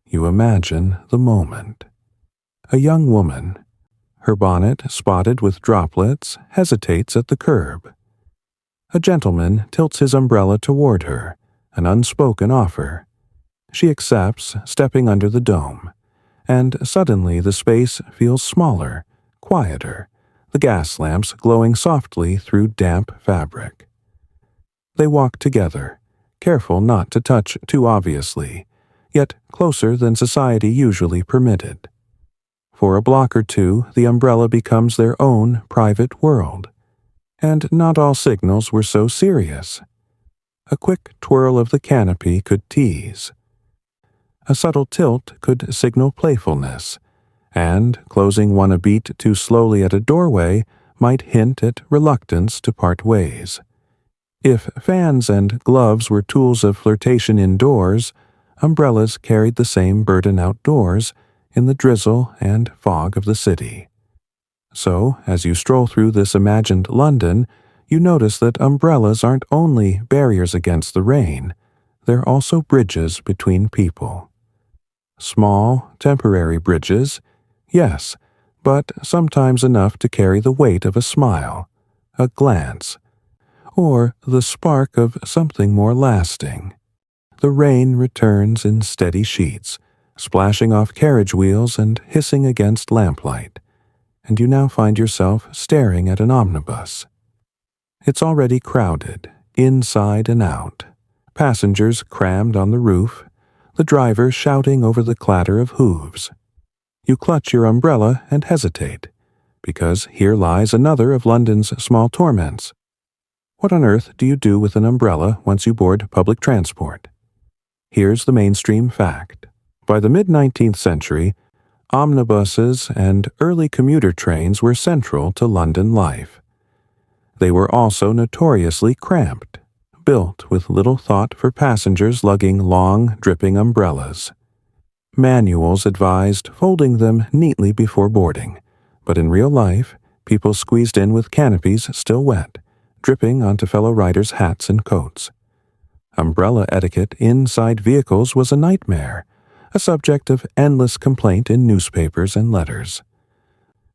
You imagine the moment. A young woman, her bonnet spotted with droplets, hesitates at the curb. A gentleman tilts his umbrella toward her, an unspoken offer. She accepts, stepping under the dome, and suddenly the space feels smaller, quieter, the gas lamps glowing softly through damp fabric. They walk together, careful not to touch too obviously, yet closer than society usually permitted. For a block or two, the umbrella becomes their own private world. And not all signals were so serious. A quick twirl of the canopy could tease. A subtle tilt could signal playfulness, and closing one a beat too slowly at a doorway might hint at reluctance to part ways. If fans and gloves were tools of flirtation indoors, umbrellas carried the same burden outdoors in the drizzle and fog of the city. So, as you stroll through this imagined London, you notice that umbrellas aren't only barriers against the rain, they're also bridges between people. Small, temporary bridges, yes, but sometimes enough to carry the weight of a smile, a glance, or the spark of something more lasting. The rain returns in steady sheets, splashing off carriage wheels and hissing against lamplight, and you now find yourself staring at an omnibus. It's already crowded, inside and out, passengers crammed on the roof, the driver shouting over the clatter of hooves. You clutch your umbrella and hesitate, because here lies another of London's small torments. What on earth do you do with an umbrella once you board public transport? Here's the mainstream fact. By the mid-19th century, omnibuses and early commuter trains were central to London life. They were also notoriously cramped, built with little thought for passengers lugging long, dripping umbrellas. Manuals advised folding them neatly before boarding, but in real life, people squeezed in with canopies still wet, dripping onto fellow riders' hats and coats. Umbrella etiquette inside vehicles was a nightmare, a subject of endless complaint in newspapers and letters.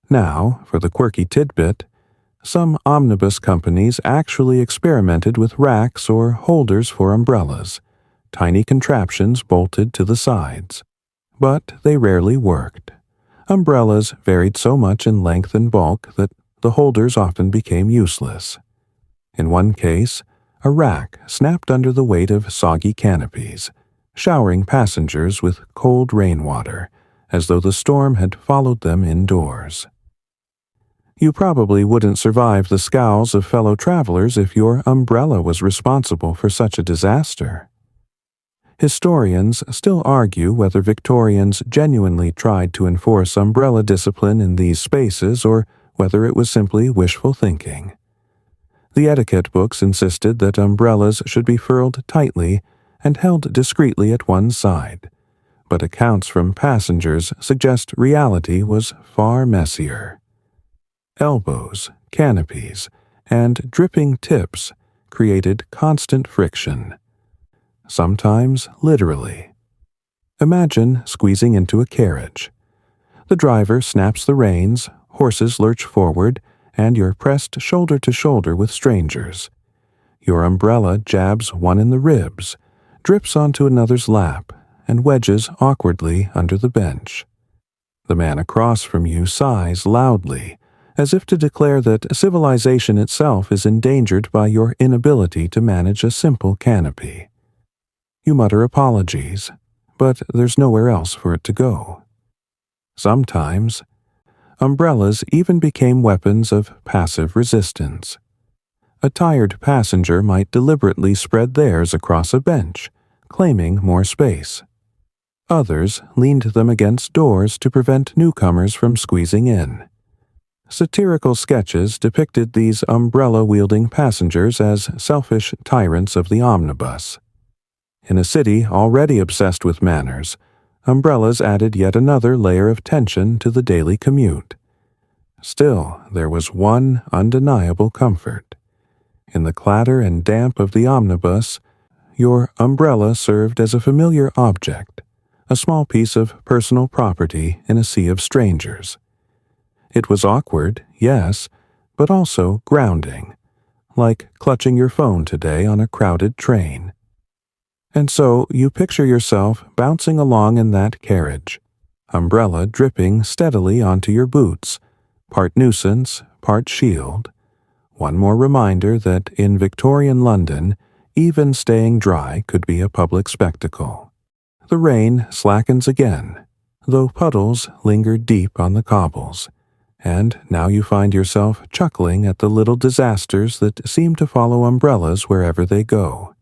Now, for the quirky tidbit, some omnibus companies actually experimented with racks or holders for umbrellas, tiny contraptions bolted to the sides. But they rarely worked. Umbrellas varied so much in length and bulk that the holders often became useless. In one case, a rack snapped under the weight of soggy canopies, showering passengers with cold rainwater, as though the storm had followed them indoors. You probably wouldn't survive the scowls of fellow travelers if your umbrella was responsible for such a disaster. Historians still argue whether Victorians genuinely tried to enforce umbrella discipline in these spaces or whether it was simply wishful thinking. The etiquette books insisted that umbrellas should be furled tightly and held discreetly at one side, but accounts from passengers suggest reality was far messier. Elbows, canopies, and dripping tips created constant friction, sometimes literally. Imagine squeezing into a carriage. The driver snaps the reins, horses lurch forward, and you're pressed shoulder to shoulder with strangers. Your umbrella jabs one in the ribs, drips onto another's lap, and wedges awkwardly under the bench. The man across from you sighs loudly, as if to declare that civilization itself is endangered by your inability to manage a simple canopy. You mutter apologies, but there's nowhere else for it to go. Sometimes, umbrellas even became weapons of passive resistance. A tired passenger might deliberately spread theirs across a bench, claiming more space. Others leaned them against doors to prevent newcomers from squeezing in. Satirical sketches depicted these umbrella-wielding passengers as selfish tyrants of the omnibus. In a city already obsessed with manners, umbrellas added yet another layer of tension to the daily commute. Still, there was one undeniable comfort. In the clatter and damp of the omnibus, your umbrella served as a familiar object, a small piece of personal property in a sea of strangers. It was awkward, yes, but also grounding, like clutching your phone today on a crowded train. And so you picture yourself bouncing along in that carriage, umbrella dripping steadily onto your boots, part nuisance, part shield. One more reminder that in Victorian London, even staying dry could be a public spectacle. The rain slackens again, though puddles linger deep on the cobbles, and now you find yourself chuckling at the little disasters that seem to follow umbrellas wherever they go.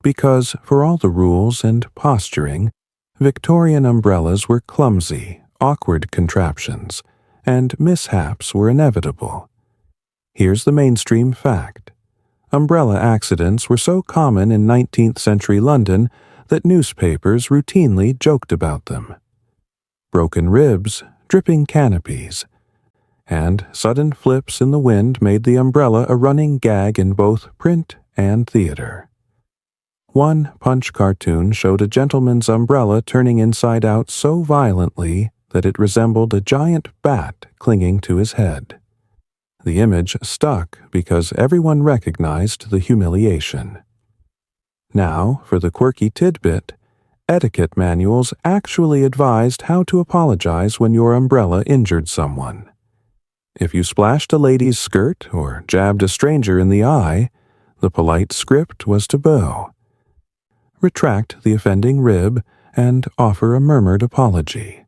Because, for all the rules and posturing, Victorian umbrellas were clumsy, awkward contraptions, and mishaps were inevitable. Here's the mainstream fact. Umbrella accidents were so common in 19th century London that newspapers routinely joked about them. Broken ribs, dripping canopies, and sudden flips in the wind made the umbrella a running gag in both print and theater. One Punch cartoon showed a gentleman's umbrella turning inside out so violently that it resembled a giant bat clinging to his head. The image stuck because everyone recognized the humiliation. Now, for the quirky tidbit, etiquette manuals actually advised how to apologize when your umbrella injured someone. If you splashed a lady's skirt or jabbed a stranger in the eye, the polite script was to bow, retract the offending rib, and offer a murmured apology.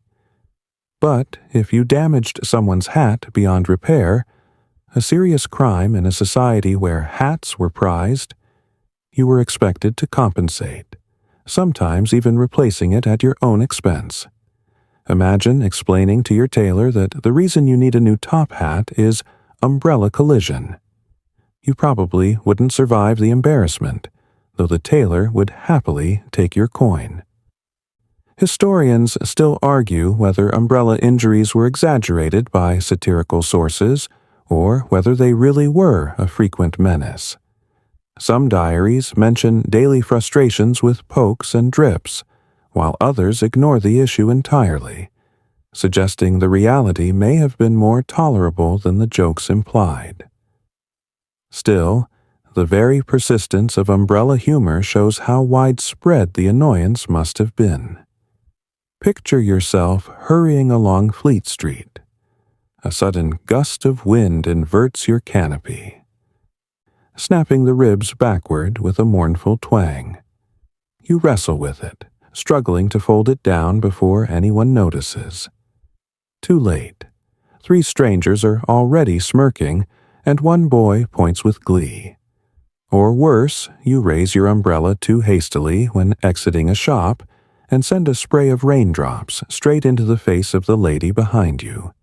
But if you damaged someone's hat beyond repair, a serious crime in a society where hats were prized, you were expected to compensate, sometimes even replacing it at your own expense. Imagine explaining to your tailor that the reason you need a new top hat is umbrella collision. You probably wouldn't survive the embarrassment, though the tailor would happily take your coin. Historians still argue whether umbrella injuries were exaggerated by satirical sources or whether they really were a frequent menace. Some diaries mention daily frustrations with pokes and drips, while others ignore the issue entirely, suggesting the reality may have been more tolerable than the jokes implied. Still, the very persistence of umbrella humor shows how widespread the annoyance must have been. Picture yourself hurrying along Fleet Street. A sudden gust of wind inverts your canopy, snapping the ribs backward with a mournful twang. You wrestle with it, struggling to fold it down before anyone notices. Too late. 3 strangers are already smirking, and one boy points with glee. Or worse, you raise your umbrella too hastily when exiting a shop and send a spray of raindrops straight into the face of the lady behind you.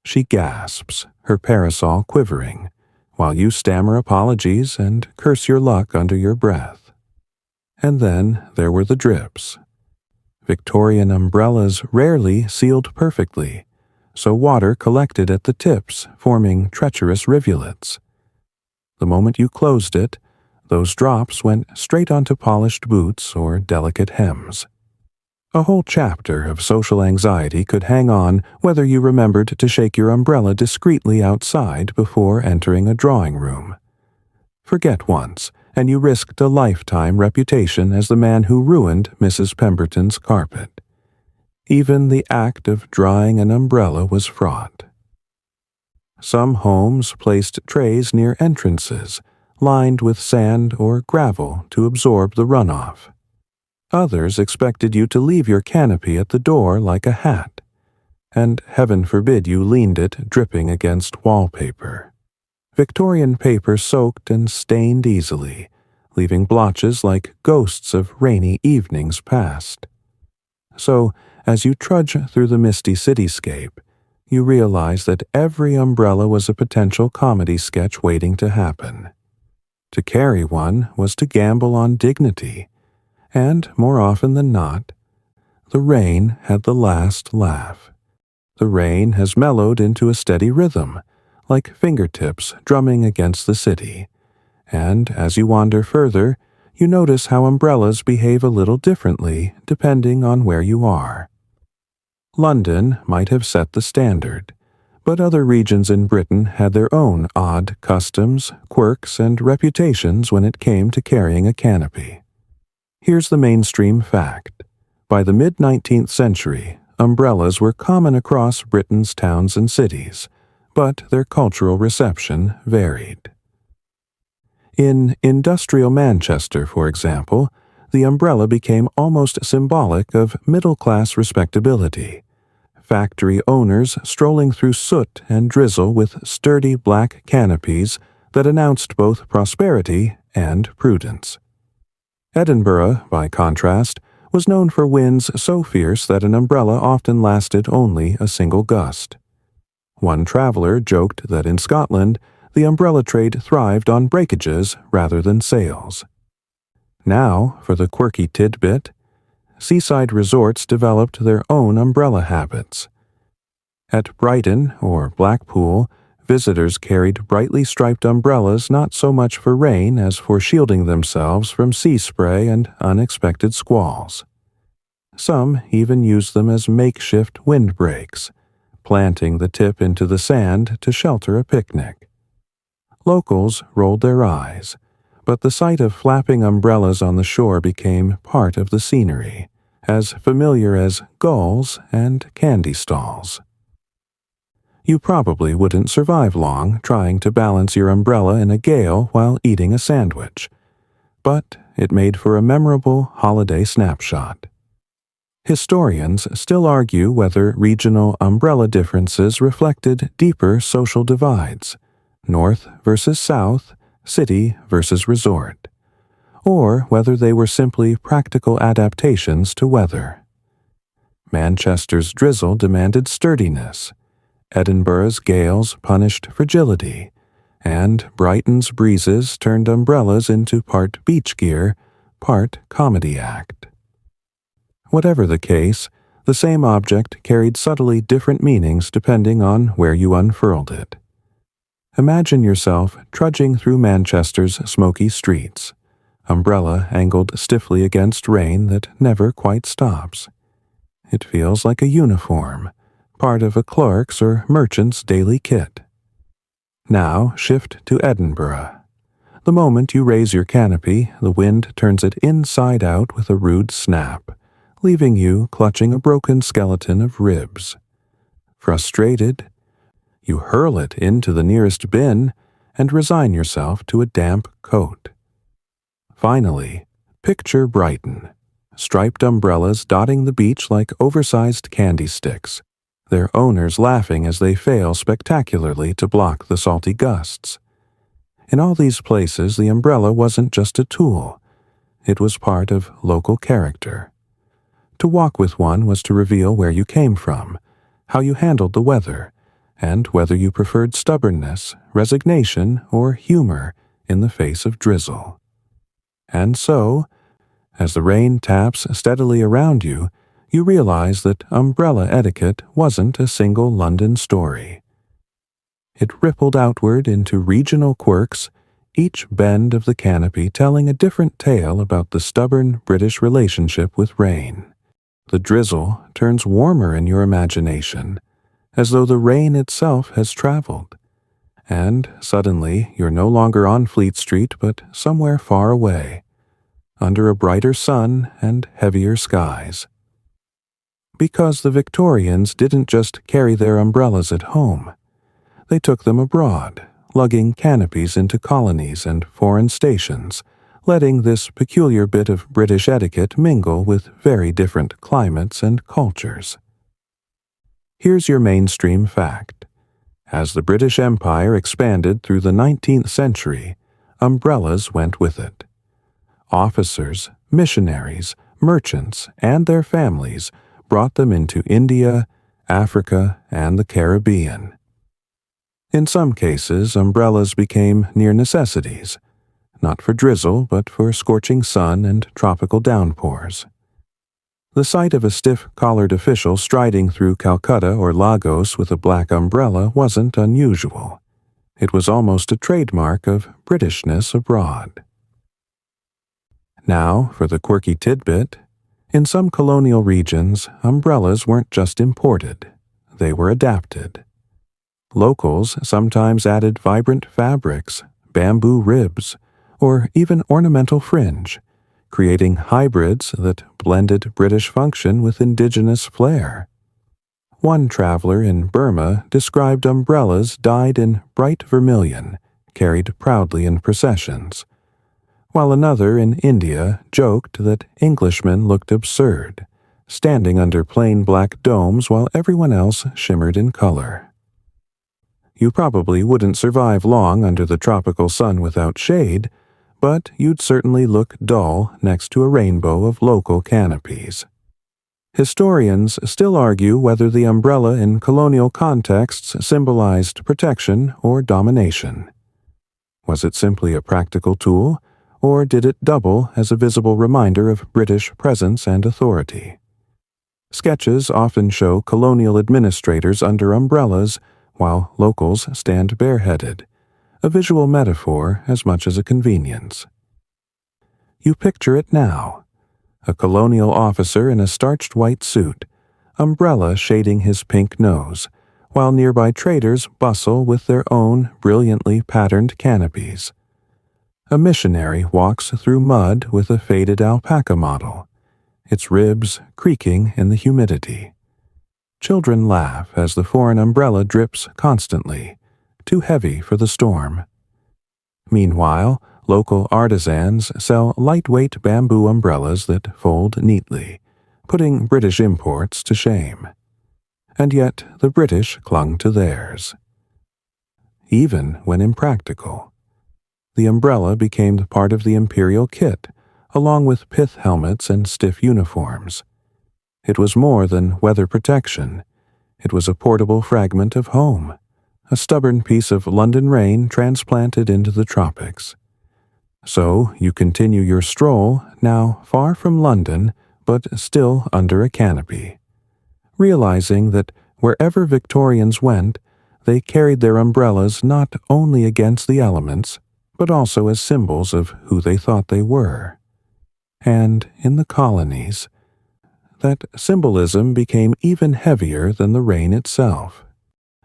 She gasps, her parasol quivering, while you stammer apologies and curse your luck under your breath. And then there were the drips. Victorian umbrellas rarely sealed perfectly, so water collected at the tips, forming treacherous rivulets. The moment you closed it, those drops went straight onto polished boots or delicate hems. A whole chapter of social anxiety could hang on whether you remembered to shake your umbrella discreetly outside before entering a drawing room. Forget once, and you risked a lifetime reputation as the man who ruined Mrs. Pemberton's carpet. Even the act of drying an umbrella was fraught. Some homes placed trays near entrances, lined with sand or gravel to absorb the runoff. Others expected you to leave your canopy at the door like a hat, and heaven forbid you leaned it dripping against wallpaper. Victorian paper soaked and stained easily, leaving blotches like ghosts of rainy evenings past. So, as you trudge through the misty cityscape, you realize that every umbrella was a potential comedy sketch waiting to happen. To carry one was to gamble on dignity, and more often than not, the rain had the last laugh. The rain has mellowed into a steady rhythm, like fingertips drumming against the city, and as you wander further, you notice how umbrellas behave a little differently depending on where you are. London might have set the standard, but other regions in Britain had their own odd customs, quirks, and reputations when it came to carrying a canopy. Here's the mainstream fact. By the mid-19th century, umbrellas were common across Britain's towns and cities, but their cultural reception varied. In industrial Manchester, for example, the umbrella became almost symbolic of middle-class respectability. Factory owners strolling through soot and drizzle with sturdy black canopies that announced both prosperity and prudence. Edinburgh, by contrast, was known for winds so fierce that an umbrella often lasted only a single gust. One traveler joked that in Scotland, the umbrella trade thrived on breakages rather than sales. Now, for the quirky tidbit, seaside resorts developed their own umbrella habits. At Brighton or Blackpool, visitors carried brightly striped umbrellas not so much for rain as for shielding themselves from sea spray and unexpected squalls. Some even used them as makeshift windbreaks, planting the tip into the sand to shelter a picnic. Locals rolled their eyes, but the sight of flapping umbrellas on the shore became part of the scenery, as familiar as gulls and candy stalls. You probably wouldn't survive long trying to balance your umbrella in a gale while eating a sandwich, but it made for a memorable holiday snapshot. Historians still argue whether regional umbrella differences reflected deeper social divides, north versus south, city versus resort, or whether they were simply practical adaptations to weather. Manchester's drizzle demanded sturdiness, Edinburgh's gales punished fragility, and Brighton's breezes turned umbrellas into part beach gear, part comedy act. Whatever the case, the same object carried subtly different meanings depending on where you unfurled it. Imagine yourself trudging through Manchester's smoky streets, umbrella angled stiffly against rain that never quite stops. It feels like a uniform, part of a clerk's or merchant's daily kit. Now shift to Edinburgh. The moment you raise your canopy, the wind turns it inside out with a rude snap, leaving you clutching a broken skeleton of ribs. Frustrated, you hurl it into the nearest bin and resign yourself to a damp coat. Finally, picture Brighton, striped umbrellas dotting the beach like oversized candy sticks, their owners laughing as they fail spectacularly to block the salty gusts. In all these places, the umbrella wasn't just a tool. It was part of local character. To walk with one was to reveal where you came from, how you handled the weather, and whether you preferred stubbornness, resignation, or humor in the face of drizzle. And so, as the rain taps steadily around you, you realize that umbrella etiquette wasn't a single London story. It rippled outward into regional quirks, each bend of the canopy telling a different tale about the stubborn British relationship with rain. The drizzle turns warmer in your imagination, as though the rain itself has traveled, and suddenly you're no longer on Fleet Street but somewhere far away, under a brighter sun and heavier skies. Because the Victorians didn't just carry their umbrellas at home. They took them abroad, lugging canopies into colonies and foreign stations, letting this peculiar bit of British etiquette mingle with very different climates and cultures. Here's your mainstream fact. As the British Empire expanded through the 19th century, umbrellas went with it. Officers, missionaries, merchants, and their families brought them into India, Africa, and the Caribbean. In some cases, umbrellas became near necessities, not for drizzle, but for scorching sun and tropical downpours. The sight of a stiff-collared official striding through Calcutta or Lagos with a black umbrella wasn't unusual. It was almost a trademark of Britishness abroad. Now, for the quirky tidbit, in some colonial regions, umbrellas weren't just imported, they were adapted. Locals sometimes added vibrant fabrics, bamboo ribs, or even ornamental fringe, creating hybrids that blended British function with indigenous flair. One traveler in Burma described umbrellas dyed in bright vermilion, carried proudly in processions, while another in India joked that Englishmen looked absurd, standing under plain black domes while everyone else shimmered in color. You probably wouldn't survive long under the tropical sun without shade, but you'd certainly look dull next to a rainbow of local canopies. Historians still argue whether the umbrella in colonial contexts symbolized protection or domination. Was it simply a practical tool, or did it double as a visible reminder of British presence and authority? Sketches often show colonial administrators under umbrellas, while locals stand bareheaded, a visual metaphor as much as a convenience. You picture it now. A colonial officer in a starched white suit, umbrella shading his pink nose, while nearby traders bustle with their own brilliantly patterned canopies. A missionary walks through mud with a faded alpaca model, its ribs creaking in the humidity. Children laugh as the foreign umbrella drips constantly, too heavy for the storm. Meanwhile, local artisans sell lightweight bamboo umbrellas that fold neatly, putting British imports to shame. And yet the British clung to theirs. Even when impractical. The umbrella became part of the imperial kit, along with pith helmets and stiff uniforms. It was more than weather protection. It was a portable fragment of home, a stubborn piece of London rain transplanted into the tropics. So you continue your stroll, now far from London, but still under a canopy, realizing that wherever Victorians went, they carried their umbrellas not only against the elements, but also as symbols of who they thought they were. And in the colonies, that symbolism became even heavier than the rain itself.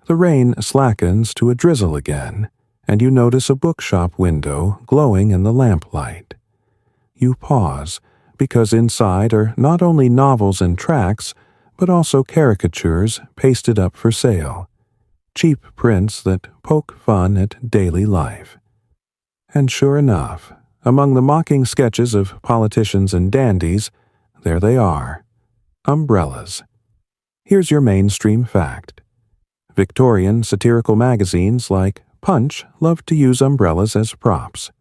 The rain slackens to a drizzle again, and you notice a bookshop window glowing in the lamplight. You pause, because inside are not only novels and tracts, but also caricatures pasted up for sale, cheap prints that poke fun at daily life. And sure enough, among the mocking sketches of politicians and dandies, there they are, umbrellas. Here's your mainstream fact. Victorian satirical magazines like Punch loved to use umbrellas as props.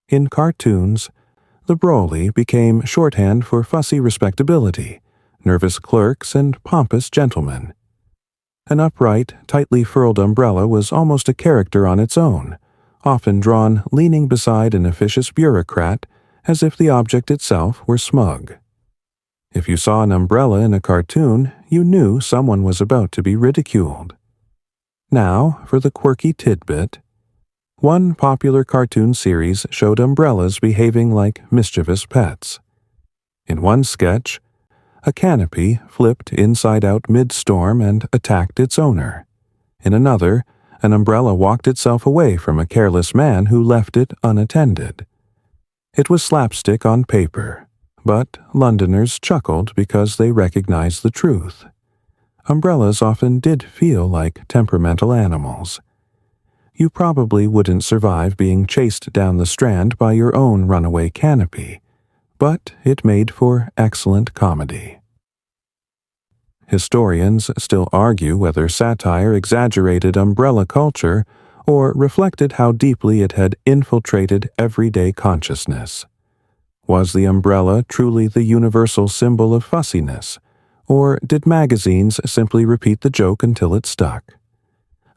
In cartoons, the Broly became shorthand for fussy respectability, nervous clerks, and pompous gentlemen. An upright, tightly furled umbrella was almost a character on its own, often drawn leaning beside an officious bureaucrat as if the object itself were smug. If you saw an umbrella in a cartoon, you knew someone was about to be ridiculed. Now, for the quirky tidbit. One popular cartoon series showed umbrellas behaving like mischievous pets. In one sketch, a canopy flipped inside out mid-storm and attacked its owner. In another, an umbrella walked itself away from a careless man who left it unattended. It was slapstick on paper, but Londoners chuckled because they recognized the truth. Umbrellas often did feel like temperamental animals. You probably wouldn't survive being chased down the Strand by your own runaway canopy, but it made for excellent comedy. Historians still argue whether satire exaggerated umbrella culture or reflected how deeply it had infiltrated everyday consciousness. Was the umbrella truly the universal symbol of fussiness, Or did magazines simply repeat the joke until it stuck?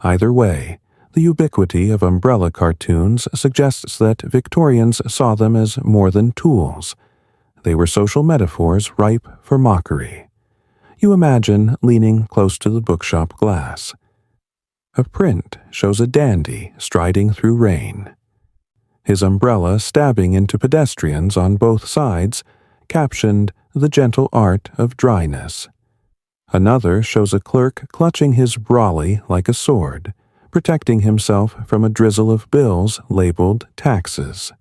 Either way, the ubiquity of umbrella cartoons suggests that Victorians saw them as more than tools. They were social metaphors ripe for mockery. You imagine leaning close to the bookshop glass. A print shows a dandy striding through rain. His umbrella stabbing into pedestrians on both sides, captioned "The Gentle Art of Dryness." Another shows a clerk clutching his brolly like a sword, protecting himself from a drizzle of bills labeled taxes.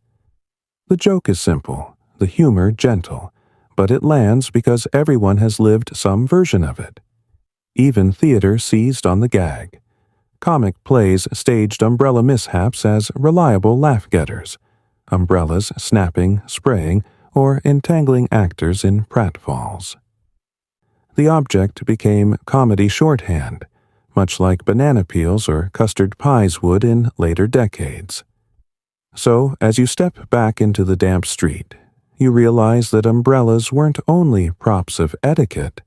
The joke is simple, the humor gentle, but it lands because everyone has lived some version of it. Even theater seized on the gag. Comic plays staged umbrella mishaps as reliable laugh-getters, umbrellas snapping, spraying, or entangling actors in pratfalls. The object became comedy shorthand, much like banana peels or custard pies would in later decades. So, as you step back into the damp street, you realize that umbrellas weren't only props of etiquette,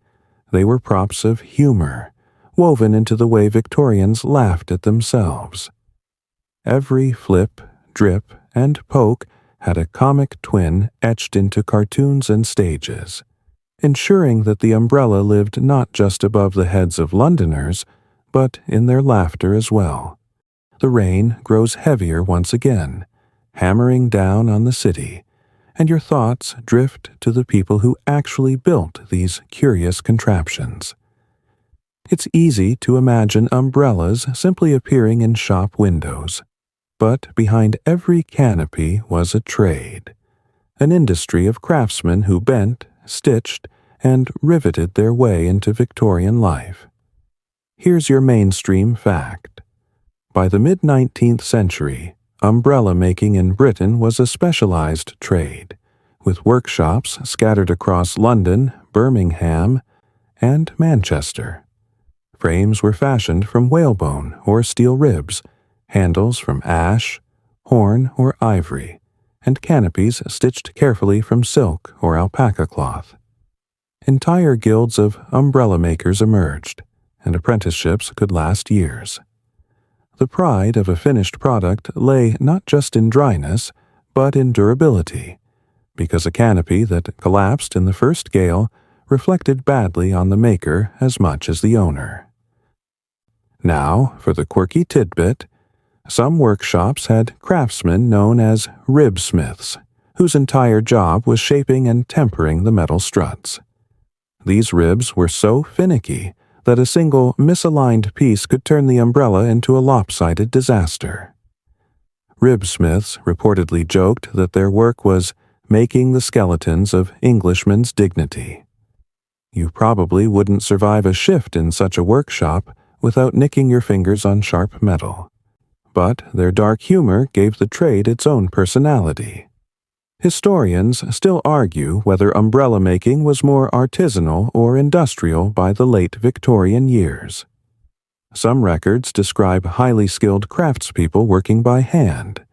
they were props of humor, woven into the way Victorians laughed at themselves. Every flip, drip, and poke had a comic twin etched into cartoons and stages, ensuring that the umbrella lived not just above the heads of Londoners, but in their laughter as well. The rain grows heavier once again, hammering down on the city, and your thoughts drift to the people who actually built these curious contraptions. It's easy to imagine umbrellas simply appearing in shop windows, but behind every canopy was a trade, an industry of craftsmen who bent, stitched, and riveted their way into Victorian life. Here's your mainstream fact. By the mid-19th century, umbrella making in Britain was a specialized trade, with workshops scattered across London, Birmingham, and Manchester. Frames were fashioned from whalebone or steel ribs, handles from ash, horn, or ivory, and canopies stitched carefully from silk or alpaca cloth. Entire guilds of umbrella makers emerged, and apprenticeships could last years. The pride of a finished product lay not just in dryness, but in durability, because a canopy that collapsed in the first gale reflected badly on the maker as much as the owner. Now, for the quirky tidbit, some workshops had craftsmen known as ribsmiths, whose entire job was shaping and tempering the metal struts. These ribs were so finicky that a single misaligned piece could turn the umbrella into a lopsided disaster. Ribsmiths reportedly joked that their work was making the skeletons of Englishmen's dignity. You probably wouldn't survive a shift in such a workshop without nicking your fingers on sharp metal. But their dark humor gave the trade its own personality. Historians still argue whether umbrella making was more artisanal or industrial by the late Victorian years. Some records describe highly skilled craftspeople working by hand,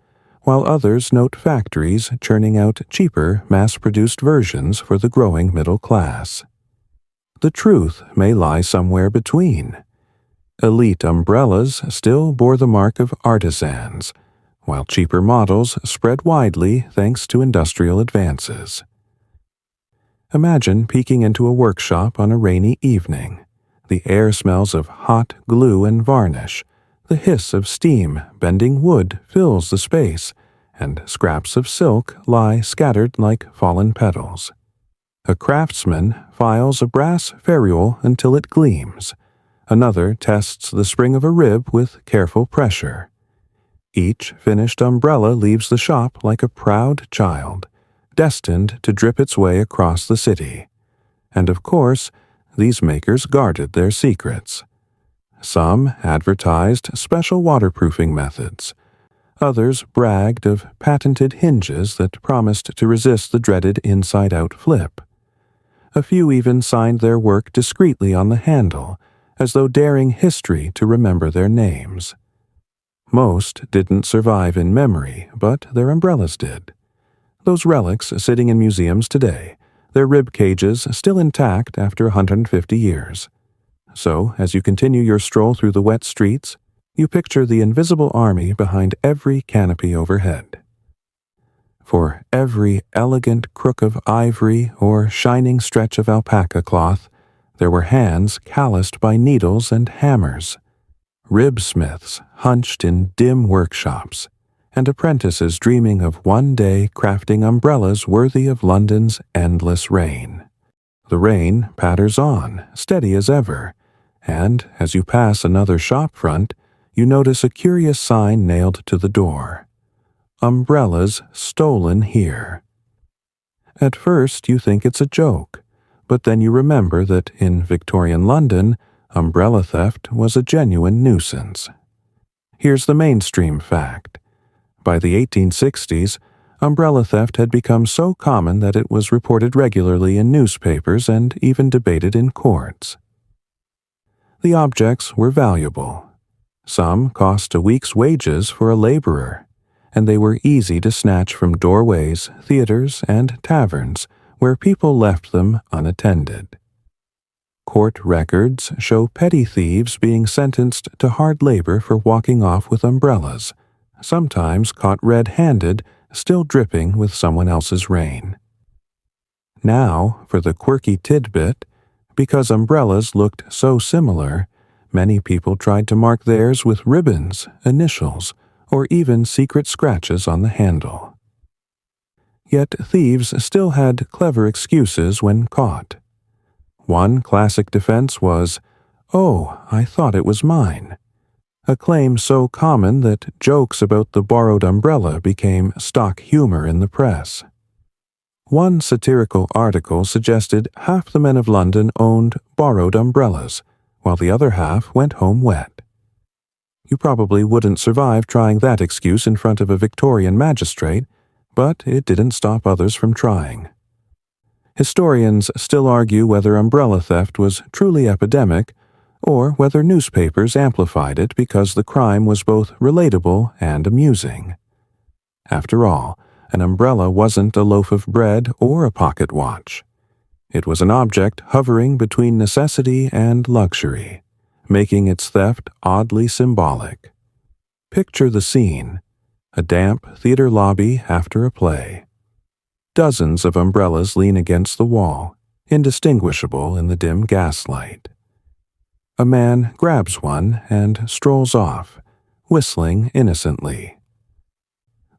while others note factories churning out cheaper, mass-produced versions for the growing middle class. The truth may lie somewhere between. Elite umbrellas still bore the mark of artisans, while cheaper models spread widely thanks to industrial advances. Imagine peeking into a workshop on a rainy evening. The air smells of hot glue and varnish. The hiss of steam bending wood fills the space, and scraps of silk lie scattered like fallen petals. A craftsman files a brass ferrule until it gleams. Another tests the spring of a rib with careful pressure. Each finished umbrella leaves the shop like a proud child, destined to drip its way across the city. And of course, these makers guarded their secrets. Some advertised special waterproofing methods. Others bragged of patented hinges that promised to resist the dreaded inside-out flip. A few even signed their work discreetly on the handle, as though daring history to remember their names. Most didn't survive in memory, but their umbrellas did. Those relics sitting in museums today, their rib cages still intact after 150 years. So, as you continue your stroll through the wet streets, you picture the invisible army behind every canopy overhead. For every elegant crook of ivory or shining stretch of alpaca cloth, there were hands calloused by needles and hammers, ribsmiths hunched in dim workshops, and apprentices dreaming of one day crafting umbrellas worthy of London's endless rain. The rain patters on, steady as ever, and as you pass another shop front, you notice a curious sign nailed to the door. Umbrellas stolen here. At first you think it's a joke, but then you remember that in Victorian London, umbrella theft was a genuine nuisance. Here's the mainstream fact. By the 1860s, umbrella theft had become so common that it was reported regularly in newspapers and even debated in courts. The objects were valuable. Some cost a week's wages for a laborer, and they were easy to snatch from doorways, theaters, and taverns where people left them unattended. Court records show petty thieves being sentenced to hard labor for walking off with umbrellas, sometimes caught red-handed, still dripping with someone else's rain. Now, for the quirky tidbit, because umbrellas looked so similar, many people tried to mark theirs with ribbons, initials, or even secret scratches on the handle. Yet thieves still had clever excuses when caught. One classic defense was, "Oh, I thought it was mine," a claim so common that jokes about the borrowed umbrella became stock humor in the press. One satirical article suggested half the men of London owned borrowed umbrellas, while the other half went home wet. You probably wouldn't survive trying that excuse in front of a Victorian magistrate, but it didn't stop others from trying. Historians still argue whether umbrella theft was truly epidemic, or whether newspapers amplified it because the crime was both relatable and amusing. After all, an umbrella wasn't a loaf of bread or a pocket watch. It was an object hovering between necessity and luxury, making its theft oddly symbolic. Picture the scene: a damp theater lobby after a play. Dozens of umbrellas lean against the wall, indistinguishable in the dim gaslight. A man grabs one and strolls off, whistling innocently.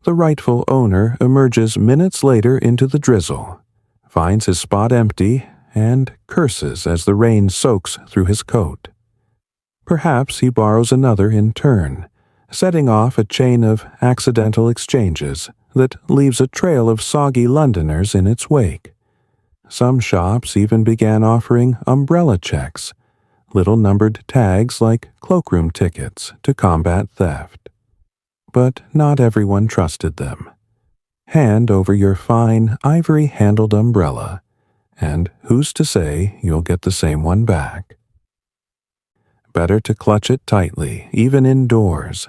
The rightful owner emerges minutes later into the drizzle, finds his spot empty, and curses as the rain soaks through his coat. Perhaps he borrows another in turn, setting off a chain of accidental exchanges that leaves a trail of soggy Londoners in its wake. Some shops even began offering umbrella checks, little numbered tags like cloakroom tickets to combat theft. But not everyone trusted them. Hand over your fine, ivory-handled umbrella, and who's to say you'll get the same one back? Better to clutch it tightly, even indoors,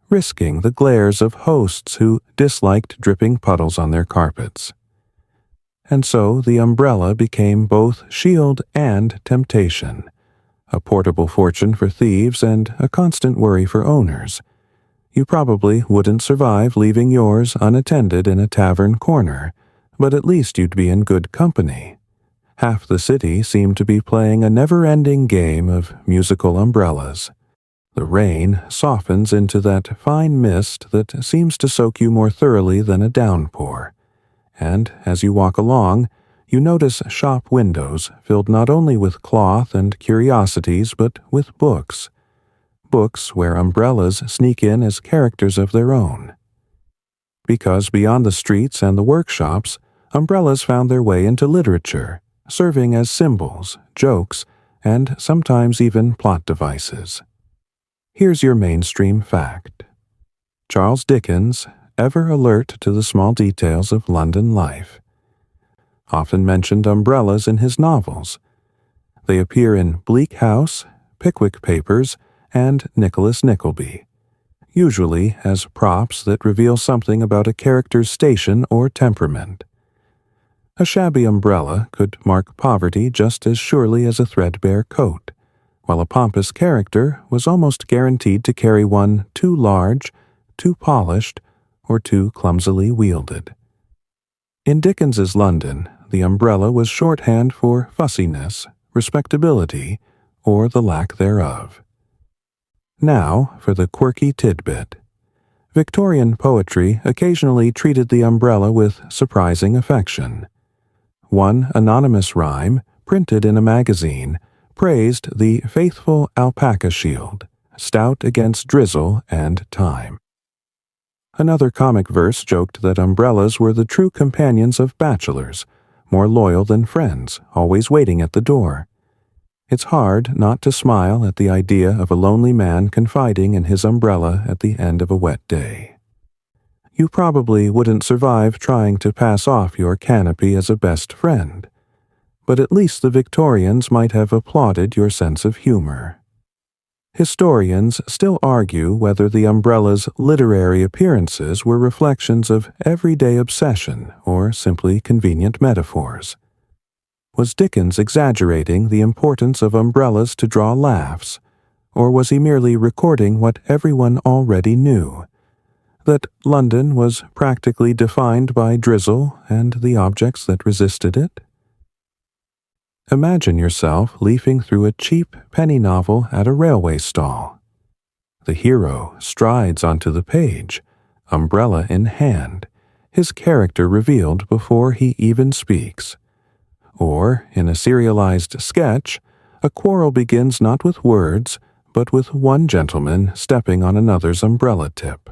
risking the glares of hosts who disliked dripping puddles on their carpets. And so the umbrella became both shield and temptation, a portable fortune for thieves and a constant worry for owners. You probably wouldn't survive leaving yours unattended in a tavern corner, but at least you'd be in good company. Half the city seemed to be playing a never-ending game of musical umbrellas. The rain softens into that fine mist that seems to soak you more thoroughly than a downpour, and as you walk along, you notice shop windows filled not only with cloth and curiosities but with books. Books where umbrellas sneak in as characters of their own. Because beyond the streets and the workshops, umbrellas found their way into literature, serving as symbols, jokes, and sometimes even plot devices. Here's your mainstream fact. Charles Dickens, ever alert to the small details of London life, often mentioned umbrellas in his novels. They appear in Bleak House, Pickwick Papers, and Nicholas Nickleby, usually as props that reveal something about a character's station or temperament. A shabby umbrella could mark poverty just as surely as a threadbare coat, while a pompous character was almost guaranteed to carry one too large, too polished, or too clumsily wielded. In Dickens's London, the umbrella was shorthand for fussiness, respectability, or the lack thereof. Now for the quirky tidbit. Victorian poetry occasionally treated the umbrella with surprising affection. One anonymous rhyme, printed in a magazine, praised the faithful alpaca shield, stout against drizzle and time. Another comic verse joked that umbrellas were the true companions of bachelors, more loyal than friends, always waiting at the door. It's hard not to smile at the idea of a lonely man confiding in his umbrella at the end of a wet day. You probably wouldn't survive trying to pass off your canopy as a best friend, but at least the Victorians might have applauded your sense of humor. Historians still argue whether the umbrella's literary appearances were reflections of everyday obsession or simply convenient metaphors. Was Dickens exaggerating the importance of umbrellas to draw laughs, or was he merely recording what everyone already knew, that London was practically defined by drizzle and the objects that resisted it? Imagine yourself leafing through a cheap penny novel at a railway stall. The hero strides onto the page, umbrella in hand, his character revealed before he even speaks. Or, in a serialized sketch, a quarrel begins not with words, but with one gentleman stepping on another's umbrella tip.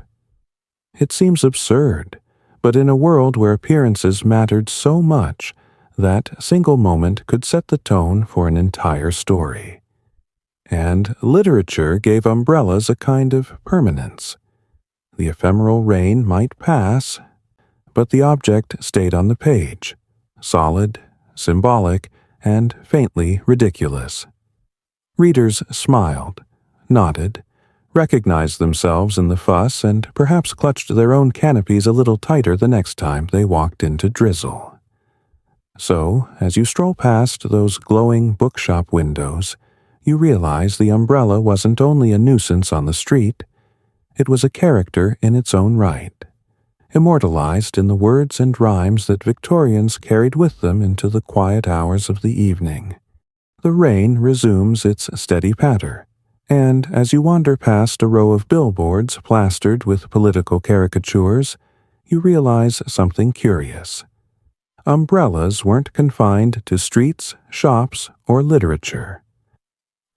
It seems absurd, but in a world where appearances mattered so much, that single moment could set the tone for an entire story. And literature gave umbrellas a kind of permanence. The ephemeral rain might pass, but the object stayed on the page, solid, symbolic, and faintly ridiculous. Readers smiled, nodded, recognized themselves in the fuss, and perhaps clutched their own canopies a little tighter the next time they walked into drizzle. So, as you stroll past those glowing bookshop windows, you realize the umbrella wasn't only a nuisance on the street, it was a character in its own right, immortalized in the words and rhymes that Victorians carried with them into the quiet hours of the evening. The rain resumes its steady patter, and as you wander past a row of billboards plastered with political caricatures, you realize something curious. Umbrellas weren't confined to streets, shops, or literature.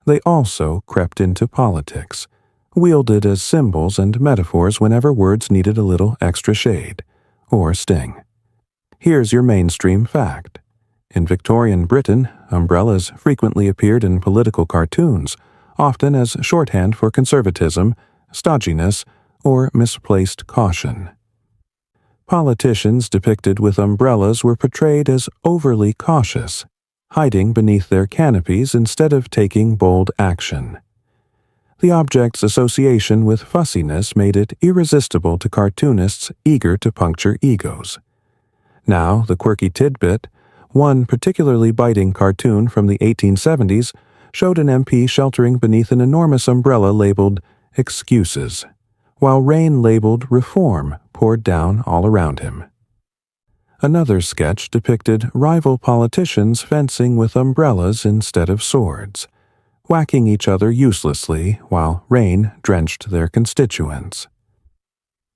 They also crept into politics, wielded as symbols and metaphors whenever words needed a little extra shade, or sting. Here's your mainstream fact. In Victorian Britain, umbrellas frequently appeared in political cartoons, often as shorthand for conservatism, stodginess, or misplaced caution. Politicians depicted with umbrellas were portrayed as overly cautious, hiding beneath their canopies instead of taking bold action. The object's association with fussiness made it irresistible to cartoonists eager to puncture egos. Now, the quirky tidbit, one particularly biting cartoon from the 1870s, showed an MP sheltering beneath an enormous umbrella labeled "Excuses," while rain labeled "Reform" poured down all around him. Another sketch depicted rival politicians fencing with umbrellas instead of swords, whacking each other uselessly while rain drenched their constituents.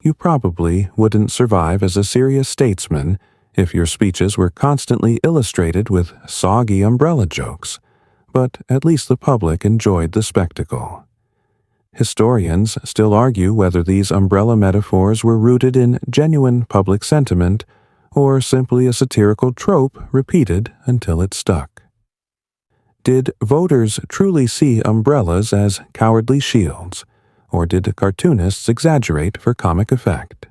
You probably wouldn't survive as a serious statesman if your speeches were constantly illustrated with soggy umbrella jokes, but at least the public enjoyed the spectacle. Historians still argue whether these umbrella metaphors were rooted in genuine public sentiment or simply a satirical trope repeated until it stuck. Did voters truly see umbrellas as cowardly shields, or did cartoonists exaggerate for comic effect?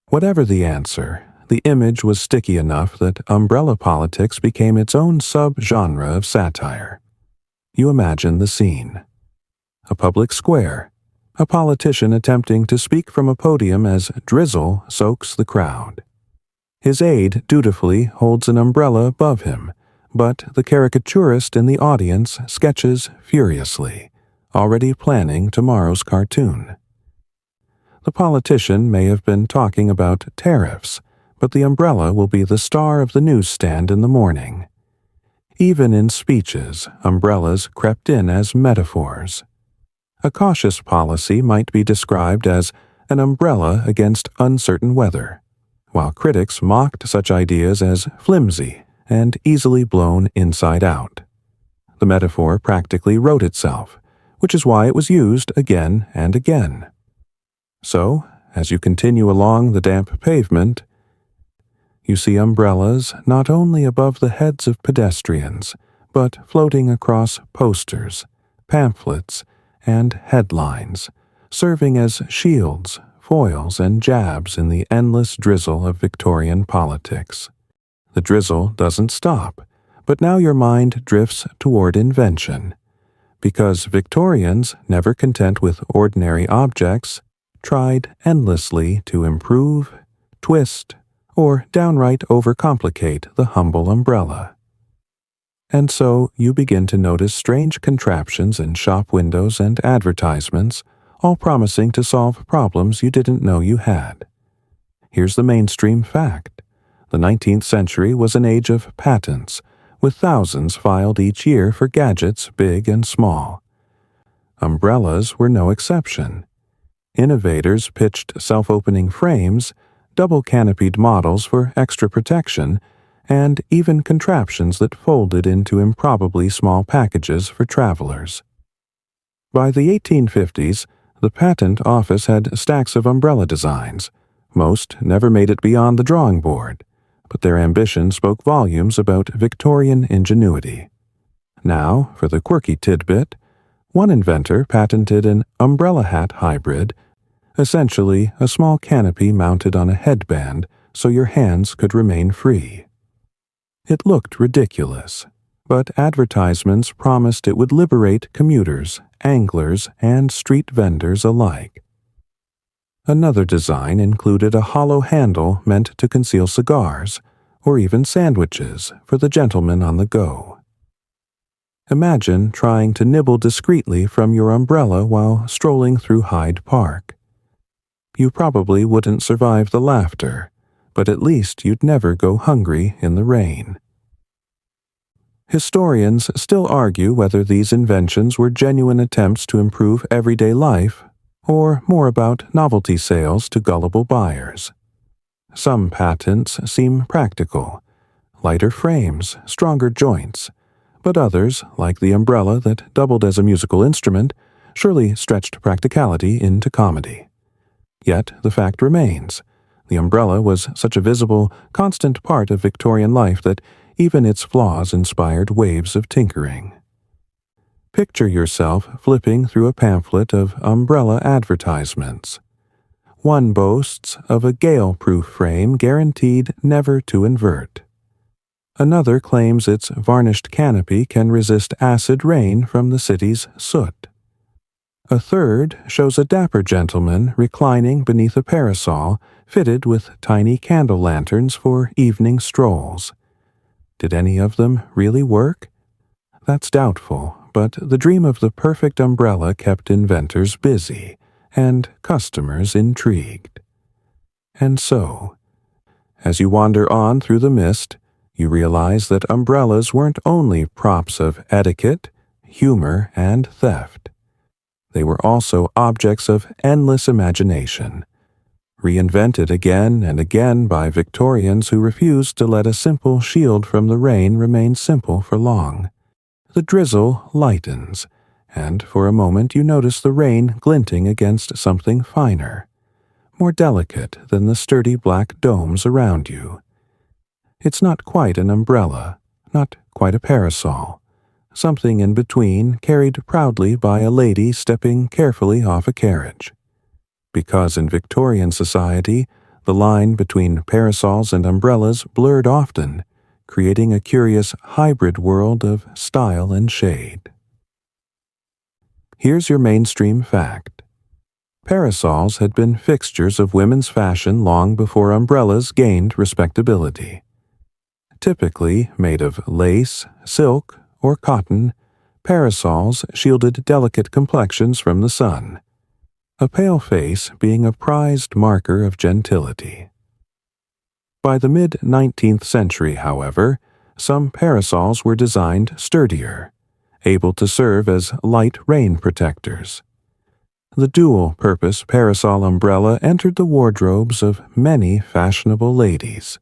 Whatever the answer, the image was sticky enough that umbrella politics became its own sub-genre of satire. You imagine the scene. A public square, a politician attempting to speak from a podium as drizzle soaks the crowd. His aide dutifully holds an umbrella above him, but the caricaturist in the audience sketches furiously, already planning tomorrow's cartoon. The politician may have been talking about tariffs, but the umbrella will be the star of the newsstand in the morning. Even in speeches, umbrellas crept in as metaphors. A cautious policy might be described as an umbrella against uncertain weather, while critics mocked such ideas as flimsy and easily blown inside out. The metaphor practically wrote itself, which is why it was used again and again. So, as you continue along the damp pavement, you see umbrellas not only above the heads of pedestrians, but floating across posters, pamphlets, and headlines, serving as shields, foils, and jabs in the endless drizzle of Victorian politics. The drizzle doesn't stop, but now your mind drifts toward invention, because Victorians, never content with ordinary objects, tried endlessly to improve, twist, or downright overcomplicate the humble umbrella. And so you begin to notice strange contraptions in shop windows and advertisements, all promising to solve problems you didn't know you had. Here's the mainstream fact. The 19th century was an age of patents, with thousands filed each year for gadgets big and small. Umbrellas were no exception. Innovators pitched self-opening frames, double-canopied models for extra protection, and even contraptions that folded into improbably small packages for travelers. By the 1850s, the patent office had stacks of umbrella designs. Most never made it beyond the drawing board, but their ambition spoke volumes about Victorian ingenuity. Now, for the quirky tidbit, one inventor patented an umbrella hat hybrid, essentially a small canopy mounted on a headband so your hands could remain free. It looked ridiculous, but advertisements promised it would liberate commuters, anglers, and street vendors alike. Another design included a hollow handle meant to conceal cigars, or even sandwiches for the gentleman on the go. Imagine trying to nibble discreetly from your umbrella while strolling through Hyde Park. You probably wouldn't survive the laughter, but at least you'd never go hungry in the rain. Historians still argue whether these inventions were genuine attempts to improve everyday life, or more about novelty sales to gullible buyers. Some patents seem practical, lighter frames, stronger joints, but others, like the umbrella that doubled as a musical instrument, surely stretched practicality into comedy. Yet the fact remains, the umbrella was such a visible, constant part of Victorian life that even its flaws inspired waves of tinkering. Picture yourself flipping through a pamphlet of umbrella advertisements. One boasts of a gale-proof frame guaranteed never to invert. Another claims its varnished canopy can resist acid rain from the city's soot. A third shows a dapper gentleman reclining beneath a parasol fitted with tiny candle lanterns for evening strolls. Did any of them really work? That's doubtful, but the dream of the perfect umbrella kept inventors busy and customers intrigued. And so, as you wander on through the mist, you realize that umbrellas weren't only props of etiquette, humor, and theft. They were also objects of endless imagination, reinvented again and again by Victorians who refused to let a simple shield from the rain remain simple for long. The drizzle lightens, and for a moment you notice the rain glinting against something finer, more delicate than the sturdy black domes around you. It's not quite an umbrella, not quite a parasol. Something in between, carried proudly by a lady stepping carefully off a carriage. Because in Victorian society, the line between parasols and umbrellas blurred often, creating a curious hybrid world of style and shade. Here's your mainstream fact. Parasols had been fixtures of women's fashion long before umbrellas gained respectability. Typically made of lace, silk, or cotton, parasols shielded delicate complexions from the sun, a pale face being a prized marker of gentility. By the mid-19th century, however, some parasols were designed sturdier, able to serve as light rain protectors. The dual-purpose parasol umbrella entered the wardrobes of many fashionable ladies,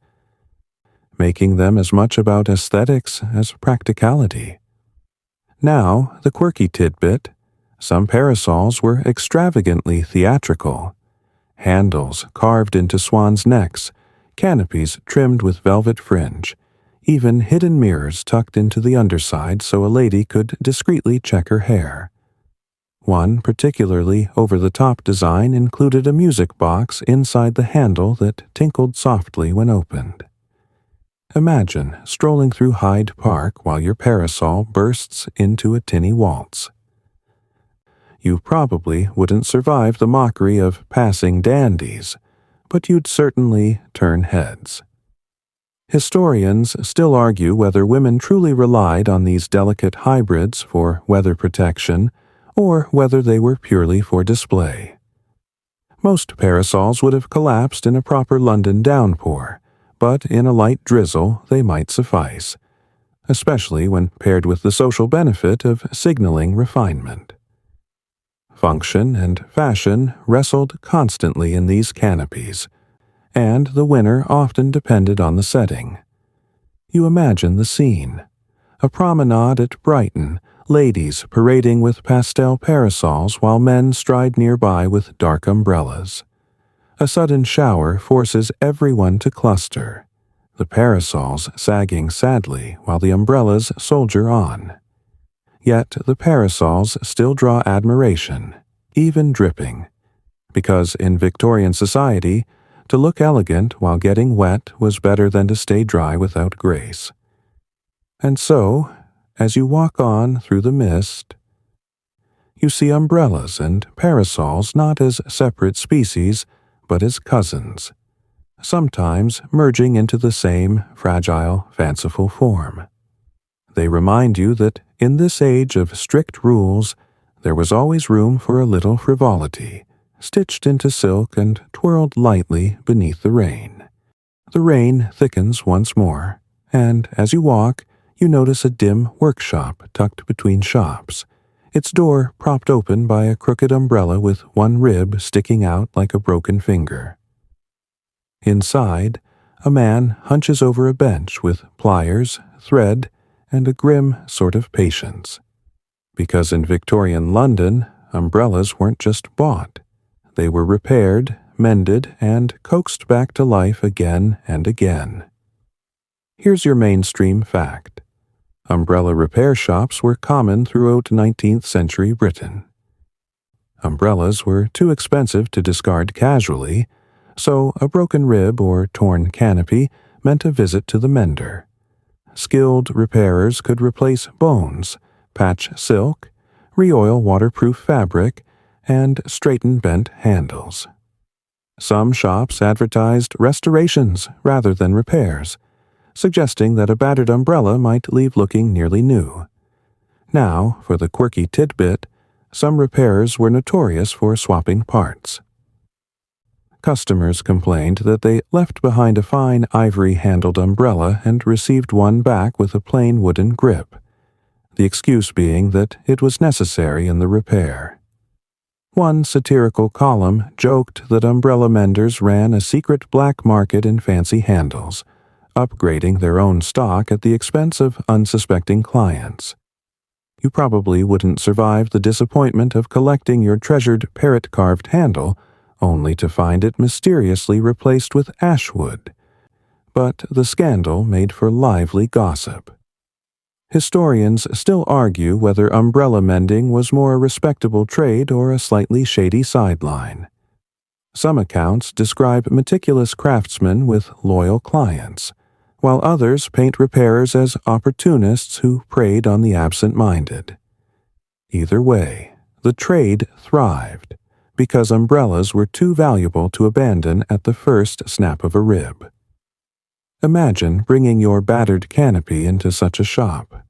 making them as much about aesthetics as practicality. Now, the quirky tidbit, some parasols were extravagantly theatrical. Handles carved into swans' necks, canopies trimmed with velvet fringe, even hidden mirrors tucked into the underside so a lady could discreetly check her hair. One particularly over-the-top design included a music box inside the handle that tinkled softly when opened. Imagine strolling through Hyde Park while your parasol bursts into a tinny waltz. You probably wouldn't survive the mockery of passing dandies, but you'd certainly turn heads. Historians still argue whether women truly relied on these delicate hybrids for weather protection or whether they were purely for display. Most parasols would have collapsed in a proper London downpour, but in a light drizzle they might suffice, especially when paired with the social benefit of signaling refinement. Function and fashion wrestled constantly in these canopies, and the winner often depended on the setting. You imagine the scene. A promenade at Brighton, ladies parading with pastel parasols while men stride nearby with dark umbrellas. A sudden shower forces everyone to cluster, the parasols sagging sadly while the umbrellas soldier on. Yet the parasols still draw admiration, even dripping, because in Victorian society, to look elegant while getting wet was better than to stay dry without grace. And so, as you walk on through the mist, you see umbrellas and parasols not as separate species, but as cousins, sometimes merging into the same fragile, fanciful form. They remind you that in this age of strict rules, there was always room for a little frivolity, stitched into silk and twirled lightly beneath the rain. The rain thickens once more, and as you walk, you notice a dim workshop tucked between shops, its door propped open by a crooked umbrella with one rib sticking out like a broken finger. Inside, a man hunches over a bench with pliers, thread, and a grim sort of patience. Because in Victorian London, umbrellas weren't just bought. They were repaired, mended, and coaxed back to life again and again. Here's your mainstream fact. Umbrella repair shops were common throughout 19th century Britain. Umbrellas were too expensive to discard casually, so a broken rib or torn canopy meant a visit to the mender. Skilled repairers could replace bones, patch silk, re-oil waterproof fabric, and straighten bent handles. Some shops advertised restorations rather than repairs, suggesting that a battered umbrella might leave looking nearly new. Now, for the quirky tidbit, some repairers were notorious for swapping parts. Customers complained that they left behind a fine ivory-handled umbrella and received one back with a plain wooden grip, the excuse being that it was necessary in the repair. One satirical column joked that umbrella menders ran a secret black market in fancy handles, upgrading their own stock at the expense of unsuspecting clients. You probably wouldn't survive the disappointment of collecting your treasured parrot-carved handle only to find it mysteriously replaced with ash wood. But the scandal made for lively gossip. Historians still argue whether umbrella mending was more a respectable trade or a slightly shady sideline. Some accounts describe meticulous craftsmen with loyal clients, while others paint repairers as opportunists who preyed on the absent-minded. Either way, the trade thrived, because umbrellas were too valuable to abandon at the first snap of a rib. Imagine bringing your battered canopy into such a shop.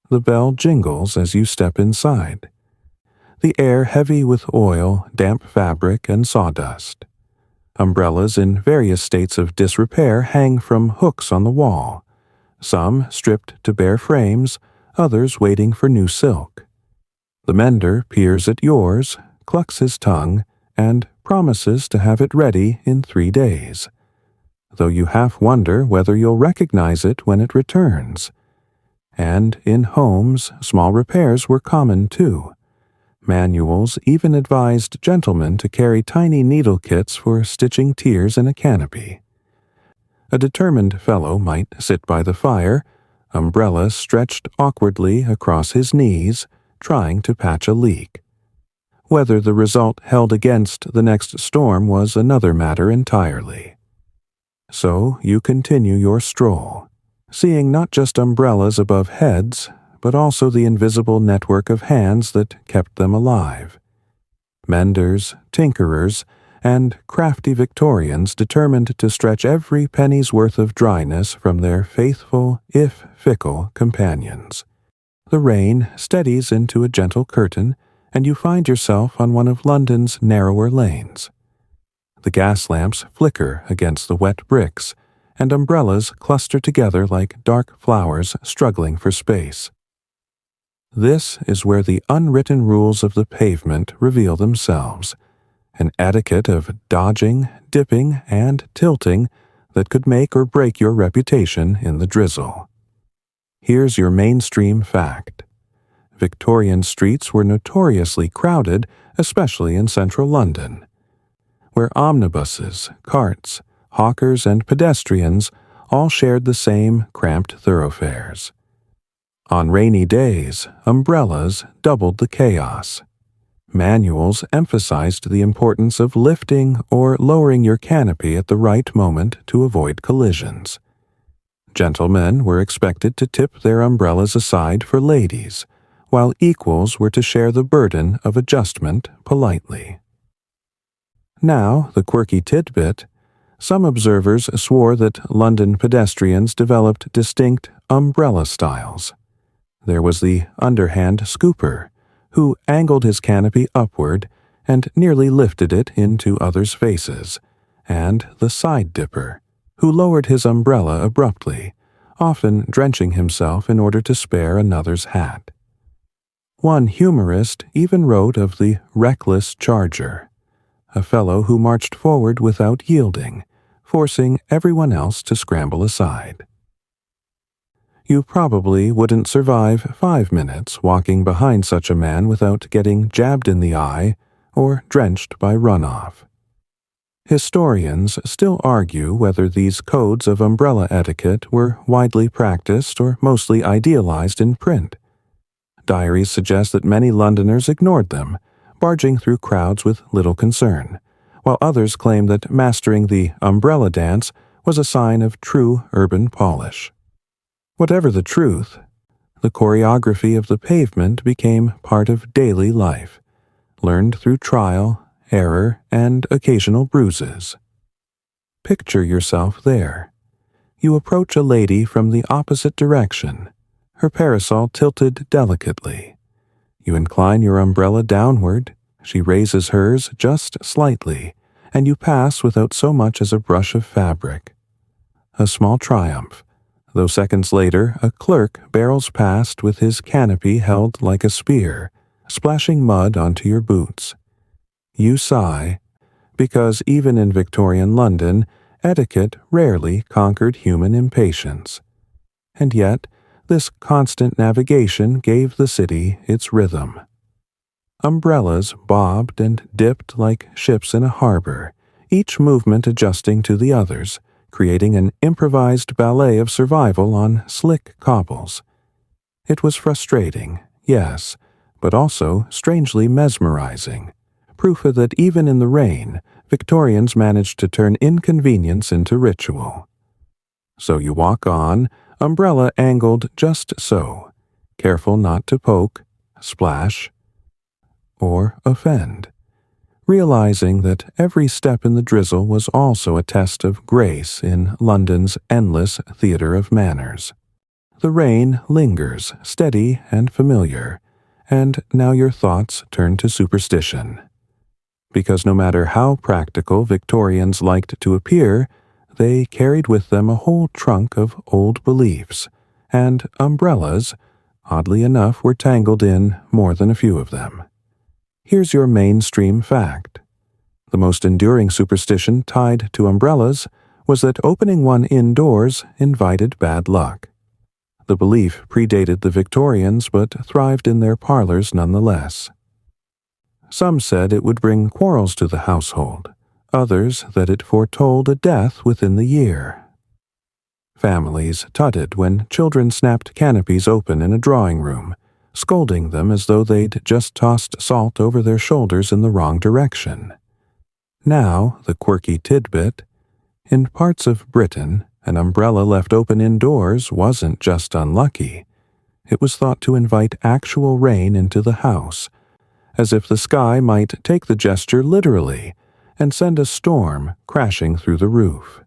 The bell jingles as you step inside, the air heavy with oil, damp fabric, and sawdust. Umbrellas in various states of disrepair hang from hooks on the wall, some stripped to bare frames, others waiting for new silk. The mender peers at yours, clucks his tongue, and promises to have it ready in 3 days, though you half wonder whether you'll recognize it when it returns. And in homes, small repairs were common too. Manuals even advised gentlemen to carry tiny needle kits for stitching tiers in a canopy. A determined fellow might sit by the fire, umbrella stretched awkwardly across his knees, trying to patch a leak. Whether the result held against the next storm was another matter entirely. So you continue your stroll, seeing not just umbrellas above heads, but also the invisible network of hands that kept them alive. Menders, tinkerers, and crafty Victorians determined to stretch every penny's worth of dryness from their faithful, if fickle, companions. The rain steadies into a gentle curtain, and you find yourself on one of London's narrower lanes. The gas lamps flicker against the wet bricks, and umbrellas cluster together like dark flowers struggling for space. This is where the unwritten rules of the pavement reveal themselves, an etiquette of dodging, dipping, and tilting that could make or break your reputation in the drizzle. Here's your mainstream fact. Victorian streets were notoriously crowded, especially in central London, where omnibuses, carts, hawkers, and pedestrians all shared the same cramped thoroughfares. On rainy days, umbrellas doubled the chaos. Manuals emphasized the importance of lifting or lowering your canopy at the right moment to avoid collisions. Gentlemen were expected to tip their umbrellas aside for ladies, while equals were to share the burden of adjustment politely. Now, the quirky tidbit, some observers swore that London pedestrians developed distinct umbrella styles. There was the underhand scooper, who angled his canopy upward and nearly lifted it into others' faces, and the side dipper, who lowered his umbrella abruptly, often drenching himself in order to spare another's hat. One humorist even wrote of the reckless charger, a fellow who marched forward without yielding, forcing everyone else to scramble aside. You probably wouldn't survive 5 minutes walking behind such a man without getting jabbed in the eye or drenched by runoff. Historians still argue whether these codes of umbrella etiquette were widely practiced or mostly idealized in print. Diaries suggest that many Londoners ignored them, barging through crowds with little concern, while others claim that mastering the umbrella dance was a sign of true urban polish. Whatever the truth, the choreography of the pavement became part of daily life, learned through trial, error, and occasional bruises. Picture yourself there. You approach a lady from the opposite direction, her parasol tilted delicately. You incline your umbrella downward, she raises hers just slightly, and you pass without so much as a brush of fabric. A small triumph, though seconds later a clerk barrels past with his canopy held like a spear, splashing mud onto your boots. You sigh, because even in Victorian London, etiquette rarely conquered human impatience. And yet, this constant navigation gave the city its rhythm. Umbrellas bobbed and dipped like ships in a harbor, each movement adjusting to the others, creating an improvised ballet of survival on slick cobbles. It was frustrating, yes, but also strangely mesmerizing, proof that even in the rain, Victorians managed to turn inconvenience into ritual. So you walk on, umbrella angled just so, careful not to poke, splash, or offend, realizing that every step in the drizzle was also a test of grace in London's endless theater of manners. The rain lingers, steady and familiar, and now your thoughts turn to superstition. Because no matter how practical Victorians liked to appear, they carried with them a whole trunk of old beliefs, and umbrellas, oddly enough, were tangled in more than a few of them. Here's your mainstream fact. The most enduring superstition tied to umbrellas was that opening one indoors invited bad luck. The belief predated the Victorians but thrived in their parlors nonetheless. Some said it would bring quarrels to the household, others that it foretold a death within the year. Families tutted when children snapped canopies open in a drawing room, scolding them as though they'd just tossed salt over their shoulders in the wrong direction. Now, the quirky tidbit: in parts of Britain, an umbrella left open indoors wasn't just unlucky. It was thought to invite actual rain into the house, as if the sky might take the gesture literally and send a storm crashing through the roof.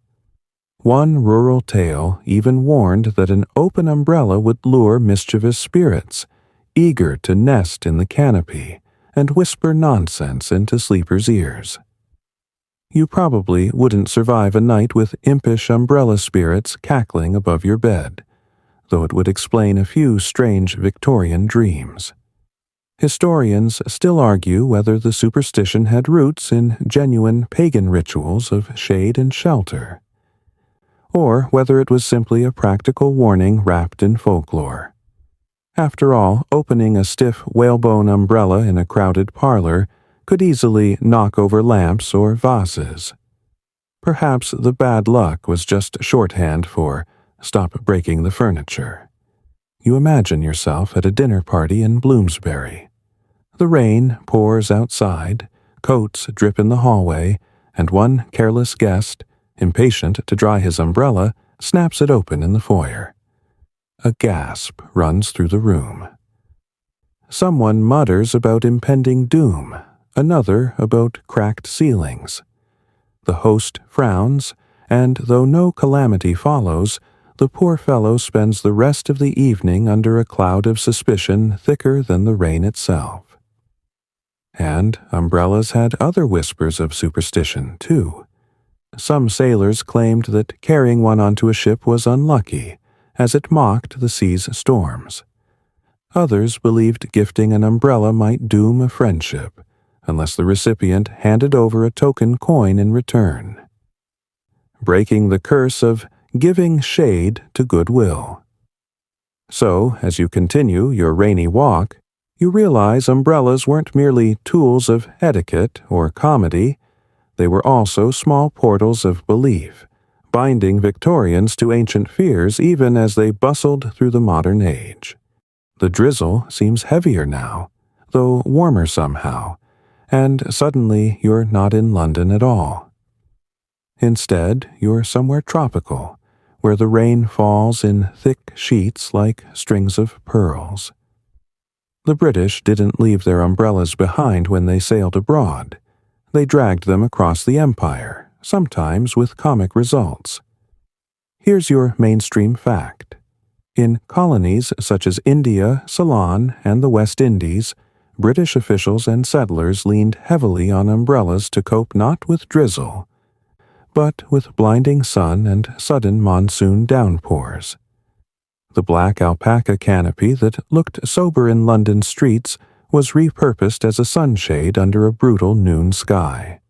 One rural tale even warned that an open umbrella would lure mischievous spirits, eager to nest in the canopy and whisper nonsense into sleepers' ears. You probably wouldn't survive a night with impish umbrella spirits cackling above your bed, though it would explain a few strange Victorian dreams. Historians still argue whether the superstition had roots in genuine pagan rituals of shade and shelter, or whether it was simply a practical warning wrapped in folklore. After all, opening a stiff whalebone umbrella in a crowded parlor could easily knock over lamps or vases. Perhaps the bad luck was just shorthand for "stop breaking the furniture." You imagine yourself at a dinner party in Bloomsbury. The rain pours outside, coats drip in the hallway, and one careless guest, impatient to dry his umbrella, snaps it open in the foyer. A gasp runs through the room. Someone mutters about impending doom, another about cracked ceilings. The host frowns, and though no calamity follows, the poor fellow spends the rest of the evening under a cloud of suspicion thicker than the rain itself. And umbrellas had other whispers of superstition, too. Some sailors claimed that carrying one onto a ship was unlucky, as it mocked the sea's storms. Others believed gifting an umbrella might doom a friendship, unless the recipient handed over a token coin in return. Breaking the curse of giving shade to goodwill. So, as you continue your rainy walk, you realize umbrellas weren't merely tools of etiquette or comedy, they were also small portals of belief, binding Victorians to ancient fears even as they bustled through the modern age. The drizzle seems heavier now, though warmer somehow, and suddenly you're not in London at all. Instead, you're somewhere tropical, where the rain falls in thick sheets like strings of pearls. The British didn't leave their umbrellas behind when they sailed abroad. They dragged them across the empire, sometimes with comic results. Here's your mainstream fact. In colonies such as India, Ceylon, and the West Indies, British officials and settlers leaned heavily on umbrellas to cope not with drizzle, but with blinding sun and sudden monsoon downpours. The black alpaca canopy that looked sober in London streets was repurposed as a sunshade under a brutal noon sky.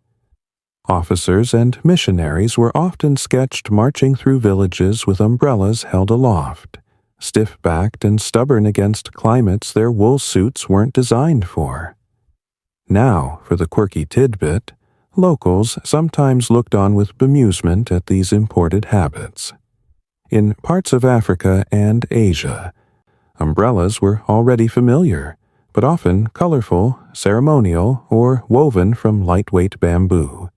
Officers and missionaries were often sketched marching through villages with umbrellas held aloft, stiff-backed and stubborn against climates their wool suits weren't designed for. Now, for the quirky tidbit, locals sometimes looked on with bemusement at these imported habits. In parts of Africa and Asia, umbrellas were already familiar, but often colorful, ceremonial, or woven from lightweight bamboo.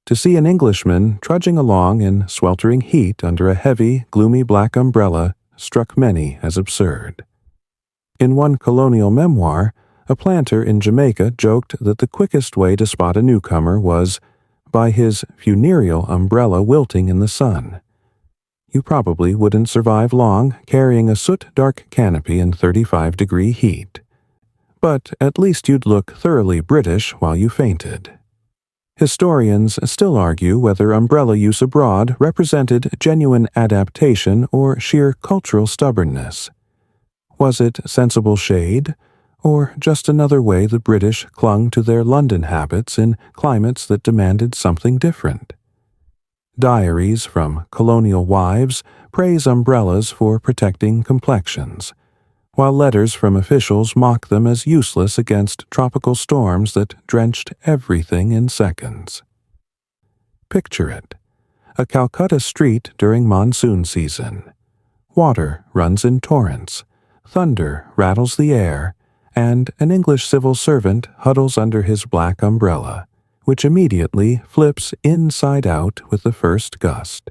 To see an Englishman trudging along in sweltering heat under a heavy, gloomy black umbrella struck many as absurd. In one colonial memoir, A planter in Jamaica joked that the quickest way to spot a newcomer was by his funereal umbrella wilting in the sun. You probably wouldn't survive long carrying a soot-dark canopy in 35-degree heat. But at least you'd look thoroughly British while you fainted. Historians still argue whether umbrella use abroad represented genuine adaptation or sheer cultural stubbornness. Was it sensible shade, or just another way the British clung to their London habits in climates that demanded something different? Diaries from colonial wives praise umbrellas for protecting complexions, while letters from officials mock them as useless against tropical storms that drenched everything in seconds. Picture it: a Calcutta street during monsoon season. Water runs in torrents, thunder rattles the air, and an English civil servant huddles under his black umbrella, which immediately flips inside out with the first gust.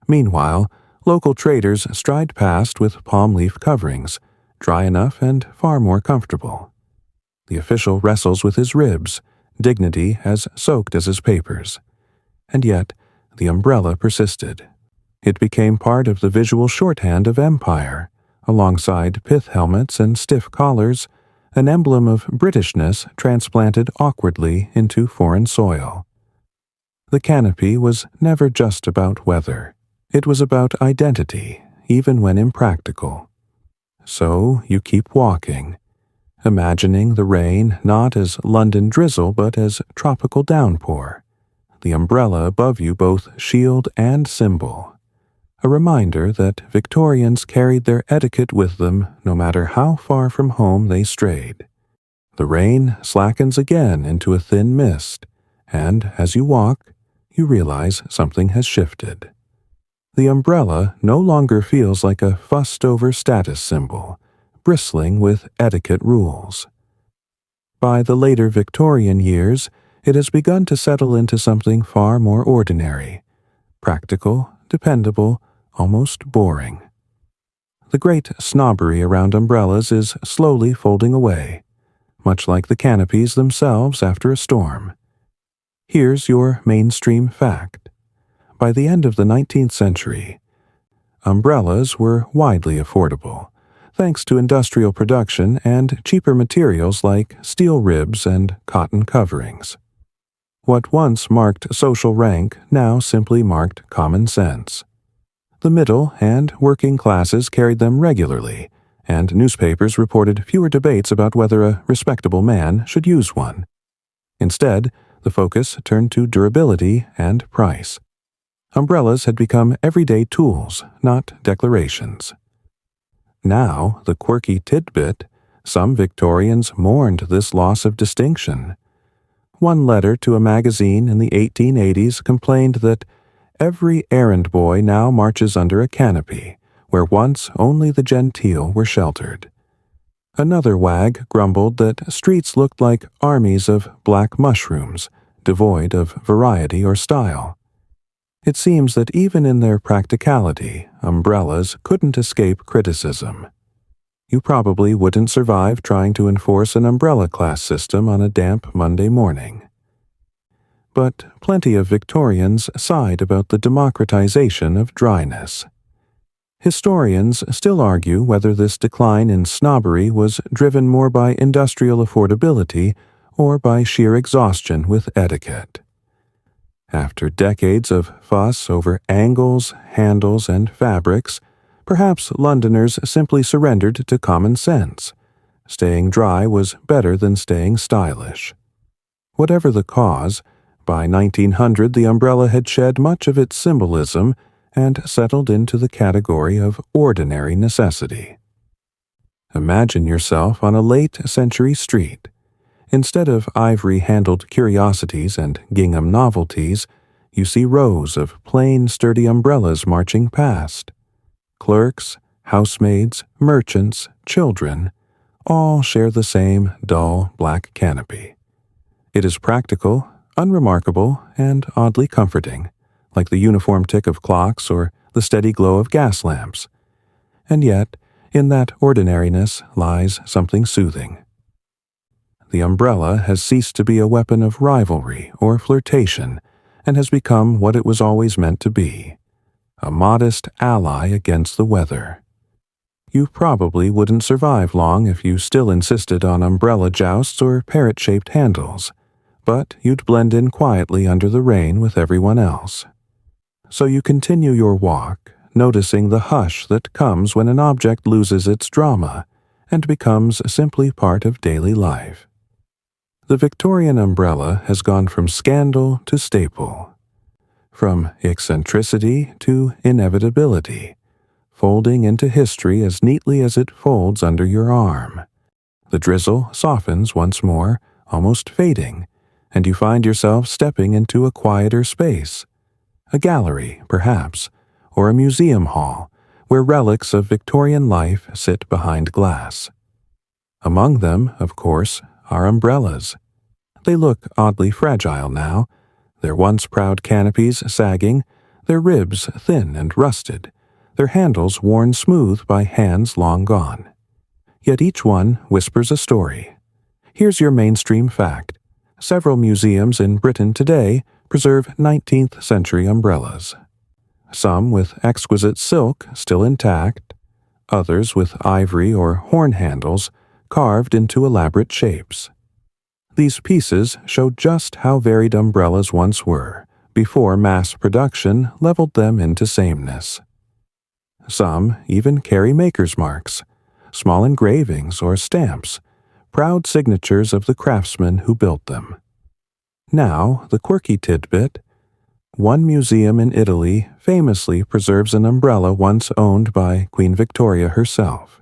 Meanwhile, local traders stride past with palm leaf coverings, dry enough and far more comfortable. The official wrestles with his ribs, dignity as soaked as his papers. And yet, the umbrella persisted. It became part of the visual shorthand of empire, alongside pith helmets and stiff collars, an emblem of Britishness transplanted awkwardly into foreign soil. The canopy was never just about weather. It was about identity, even when impractical. So you keep walking, imagining the rain not as London drizzle but as tropical downpour, the umbrella above you both shield and symbol, a reminder that Victorians carried their etiquette with them no matter how far from home they strayed. The rain slackens again into a thin mist, and as you walk, you realize something has shifted. The umbrella no longer feels like a fussed-over status symbol, bristling with etiquette rules. By the later Victorian years, it has begun to settle into something far more ordinary, practical, dependable, almost boring. The great snobbery around umbrellas is slowly folding away, much like the canopies themselves after a storm. Here's your mainstream fact. By the end of the 19th century, umbrellas were widely affordable, thanks to industrial production and cheaper materials like steel ribs and cotton coverings. What once marked social rank now simply marked common sense. The middle and working classes carried them regularly, and newspapers reported fewer debates about whether a respectable man should use one. Instead, the focus turned to durability and price. Umbrellas had become everyday tools, not declarations. Now, the quirky tidbit, some Victorians mourned this loss of distinction. One letter to a magazine in the 1880s complained that every errand boy now marches under a canopy, where once only the genteel were sheltered. Another wag grumbled that streets looked like armies of black mushrooms, devoid of variety or style. It seems that even in their practicality, umbrellas couldn't escape criticism. You probably wouldn't survive trying to enforce an umbrella class system on a damp Monday morning. But plenty of Victorians sighed about the democratization of dryness. Historians still argue whether this decline in snobbery was driven more by industrial affordability or by sheer exhaustion with etiquette. After decades of fuss over angles, handles, and fabrics, perhaps Londoners simply surrendered to common sense. Staying dry was better than staying stylish. Whatever the cause, by 1900 the umbrella had shed much of its symbolism and settled into the category of ordinary necessity. Imagine yourself on a late-century street. Instead of ivory-handled curiosities and gingham novelties, you see rows of plain, sturdy umbrellas marching past. Clerks, housemaids, merchants, children, all share the same dull black canopy. It is practical, unremarkable, and oddly comforting, like the uniform tick of clocks or the steady glow of gas lamps. And yet, in that ordinariness lies something soothing. the umbrella has ceased to be a weapon of rivalry or flirtation and has become what it was always meant to be, a modest ally against the weather. You probably wouldn't survive long if you still insisted on umbrella jousts or parrot-shaped handles, but you'd blend in quietly under the rain with everyone else. So you continue your walk, noticing the hush that comes when an object loses its drama and becomes simply part of daily life. The Victorian umbrella has gone from scandal to staple, from eccentricity to inevitability, folding into history as neatly as it folds under your arm. The drizzle softens once more, almost fading, and you find yourself stepping into a quieter space, a gallery, perhaps, or a museum hall, where relics of Victorian life sit behind glass. Among them, of course, are umbrellas. They look oddly fragile now, their once proud canopies sagging, their ribs thin and rusted, their handles worn smooth by hands long gone. Yet each one whispers a story. Here's your mainstream fact. Several museums in Britain today preserve 19th century umbrellas. Some with exquisite silk still intact, others with ivory or horn handles carved into elaborate shapes. These pieces show just how varied umbrellas once were, before mass production leveled them into sameness. Some even carry maker's marks, small engravings or stamps, proud signatures of the craftsmen who built them. Now, the quirky tidbit: one museum in Italy famously preserves an umbrella once owned by Queen Victoria herself,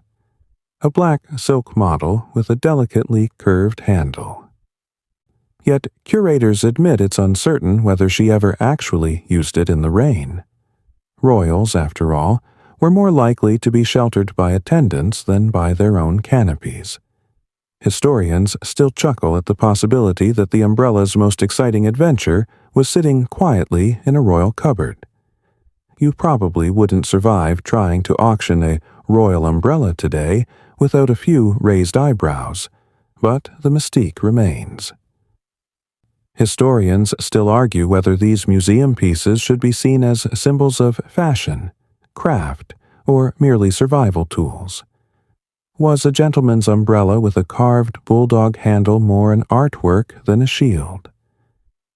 a black silk model with a delicately curved handle. Yet curators admit it's uncertain whether she ever actually used it in the rain. Royals, after all, were more likely to be sheltered by attendants than by their own canopies. Historians still chuckle at the possibility that the umbrella's most exciting adventure was sitting quietly in a royal cupboard. You probably wouldn't survive trying to auction a royal umbrella today without a few raised eyebrows, but the mystique remains. Historians still argue whether these museum pieces should be seen as symbols of fashion, craft, or merely survival tools. Was a gentleman's umbrella with a carved bulldog handle more an artwork than a shield?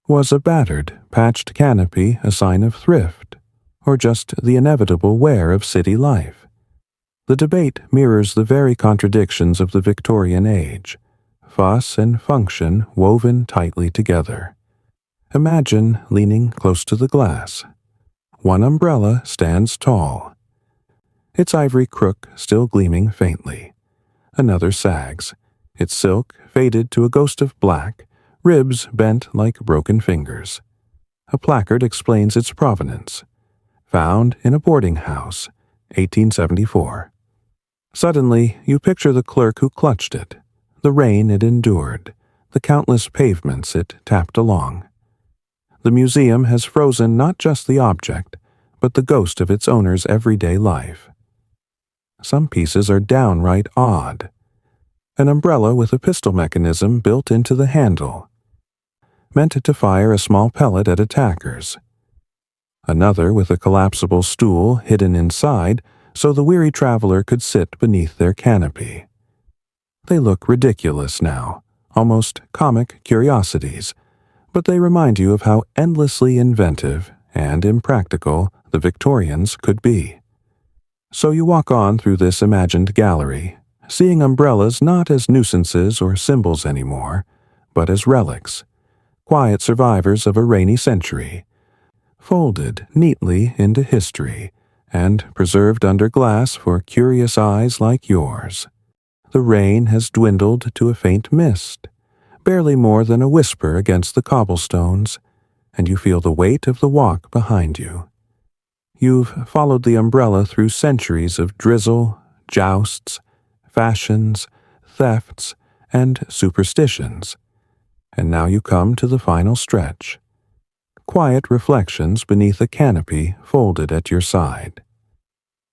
Was a battered, patched canopy a sign of thrift, or just the inevitable wear of city life? The debate mirrors the very contradictions of the Victorian age, fuss and function woven tightly together. Imagine leaning close to the glass. One umbrella stands tall, its ivory crook still gleaming faintly. Another sags, its silk faded to a ghost of black, ribs bent like broken fingers. A placard explains its provenance. Found in a boarding house, 1874. Suddenly, you picture the clerk who clutched it, the rain it endured, the countless pavements it tapped along. The museum has frozen not just the object, but the ghost of its owner's everyday life. Some pieces are downright odd. An umbrella with a pistol mechanism built into the handle, meant to fire a small pellet at attackers. Another with a collapsible stool hidden inside so the weary traveler could sit beneath their canopy. They look ridiculous now, almost comic curiosities, but they remind you of how endlessly inventive and impractical the Victorians could be. So you walk on through this imagined gallery, seeing umbrellas not as nuisances or symbols anymore, but as relics, quiet survivors of a rainy century, folded neatly into history and preserved under glass for curious eyes like yours. The rain has dwindled to a faint mist, barely more than a whisper against the cobblestones, and you feel the weight of the walk behind you. You've followed the umbrella through centuries of drizzle, jousts, fashions, thefts, and superstitions, and now you come to the final stretch. Quiet reflections beneath a canopy folded at your side.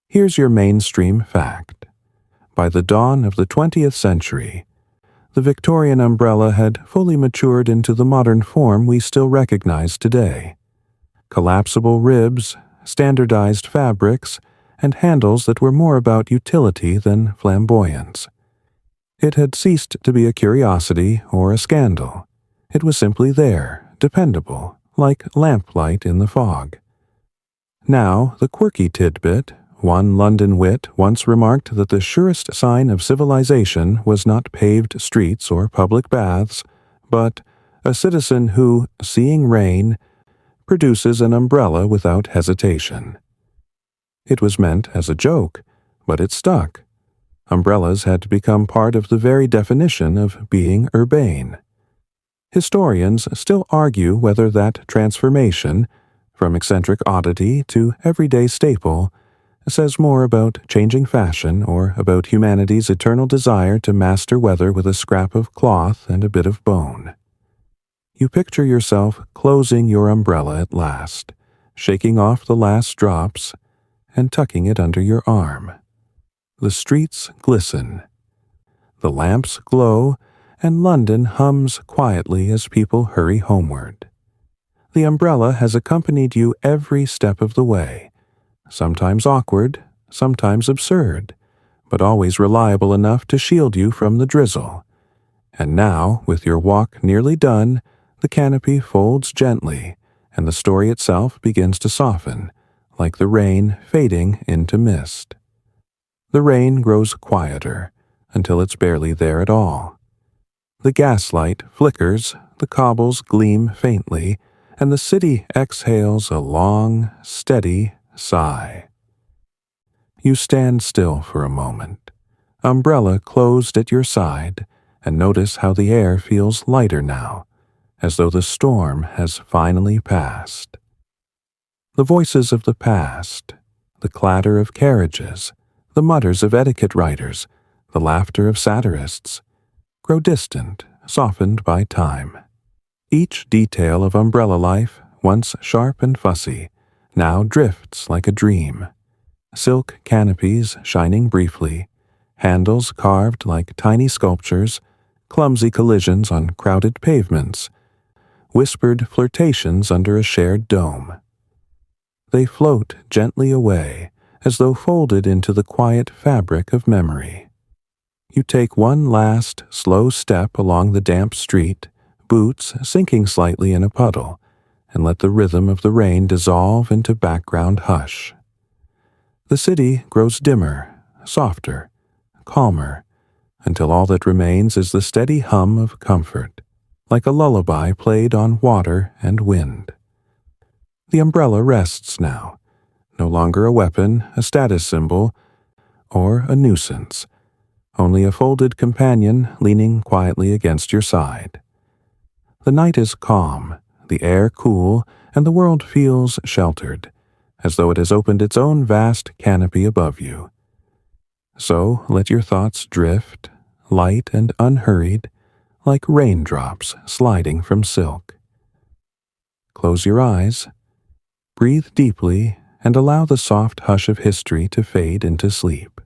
Here's your mainstream fact. By the dawn of the 20th century, The Victorian umbrella had fully matured into the modern form we still recognize today. Collapsible ribs, standardized fabrics, and handles that were more about utility than flamboyance. It had ceased to be a curiosity or a scandal. It was simply there, dependable, like lamplight in the fog. Now, the quirky tidbit, one London wit once remarked that the surest sign of civilization was not paved streets or public baths, but a citizen who, seeing rain, produces an umbrella without hesitation. It was meant as a joke, but it stuck. Umbrellas had become part of the very definition of being urbane. Historians still argue whether that transformation, from eccentric oddity to everyday staple, says more about changing fashion or about humanity's eternal desire to master weather with a scrap of cloth and a bit of bone. You picture yourself closing your umbrella at last, shaking off the last drops, and tucking it under your arm. The streets glisten. The lamps glow, and London hums quietly as people hurry homeward. The umbrella has accompanied you every step of the way, sometimes awkward, sometimes absurd, but always reliable enough to shield you from the drizzle. And now, with your walk nearly done, the canopy folds gently, and the story itself begins to soften, like the rain fading into mist. The rain grows quieter, until it's barely there at all. The gaslight flickers, the cobbles gleam faintly, and the city exhales a long, steady sigh. You stand still for a moment, umbrella closed at your side, and notice how the air feels lighter now, as though the storm has finally passed. The voices of the past, the clatter of carriages, the mutters of etiquette writers, the laughter of satirists, grow distant, softened by time. Each detail of umbrella life, once sharp and fussy, now drifts like a dream. Silk canopies shining briefly, handles carved like tiny sculptures, clumsy collisions on crowded pavements, whispered flirtations under a shared dome. They float gently away, as though folded into the quiet fabric of memory. You take one last, slow step along the damp street, boots sinking slightly in a puddle, and let the rhythm of the rain dissolve into background hush. The city grows dimmer, softer, calmer, until all that remains is the steady hum of comfort, like a lullaby played on water and wind. The umbrella rests now, no longer a weapon, a status symbol, or a nuisance, only a folded companion leaning quietly against your side. The night is calm, the air cool, and the world feels sheltered, as though it has opened its own vast canopy above you. So let your thoughts drift, light and unhurried, like raindrops sliding from silk. Close your eyes, breathe deeply, and allow the soft hush of history to fade into sleep.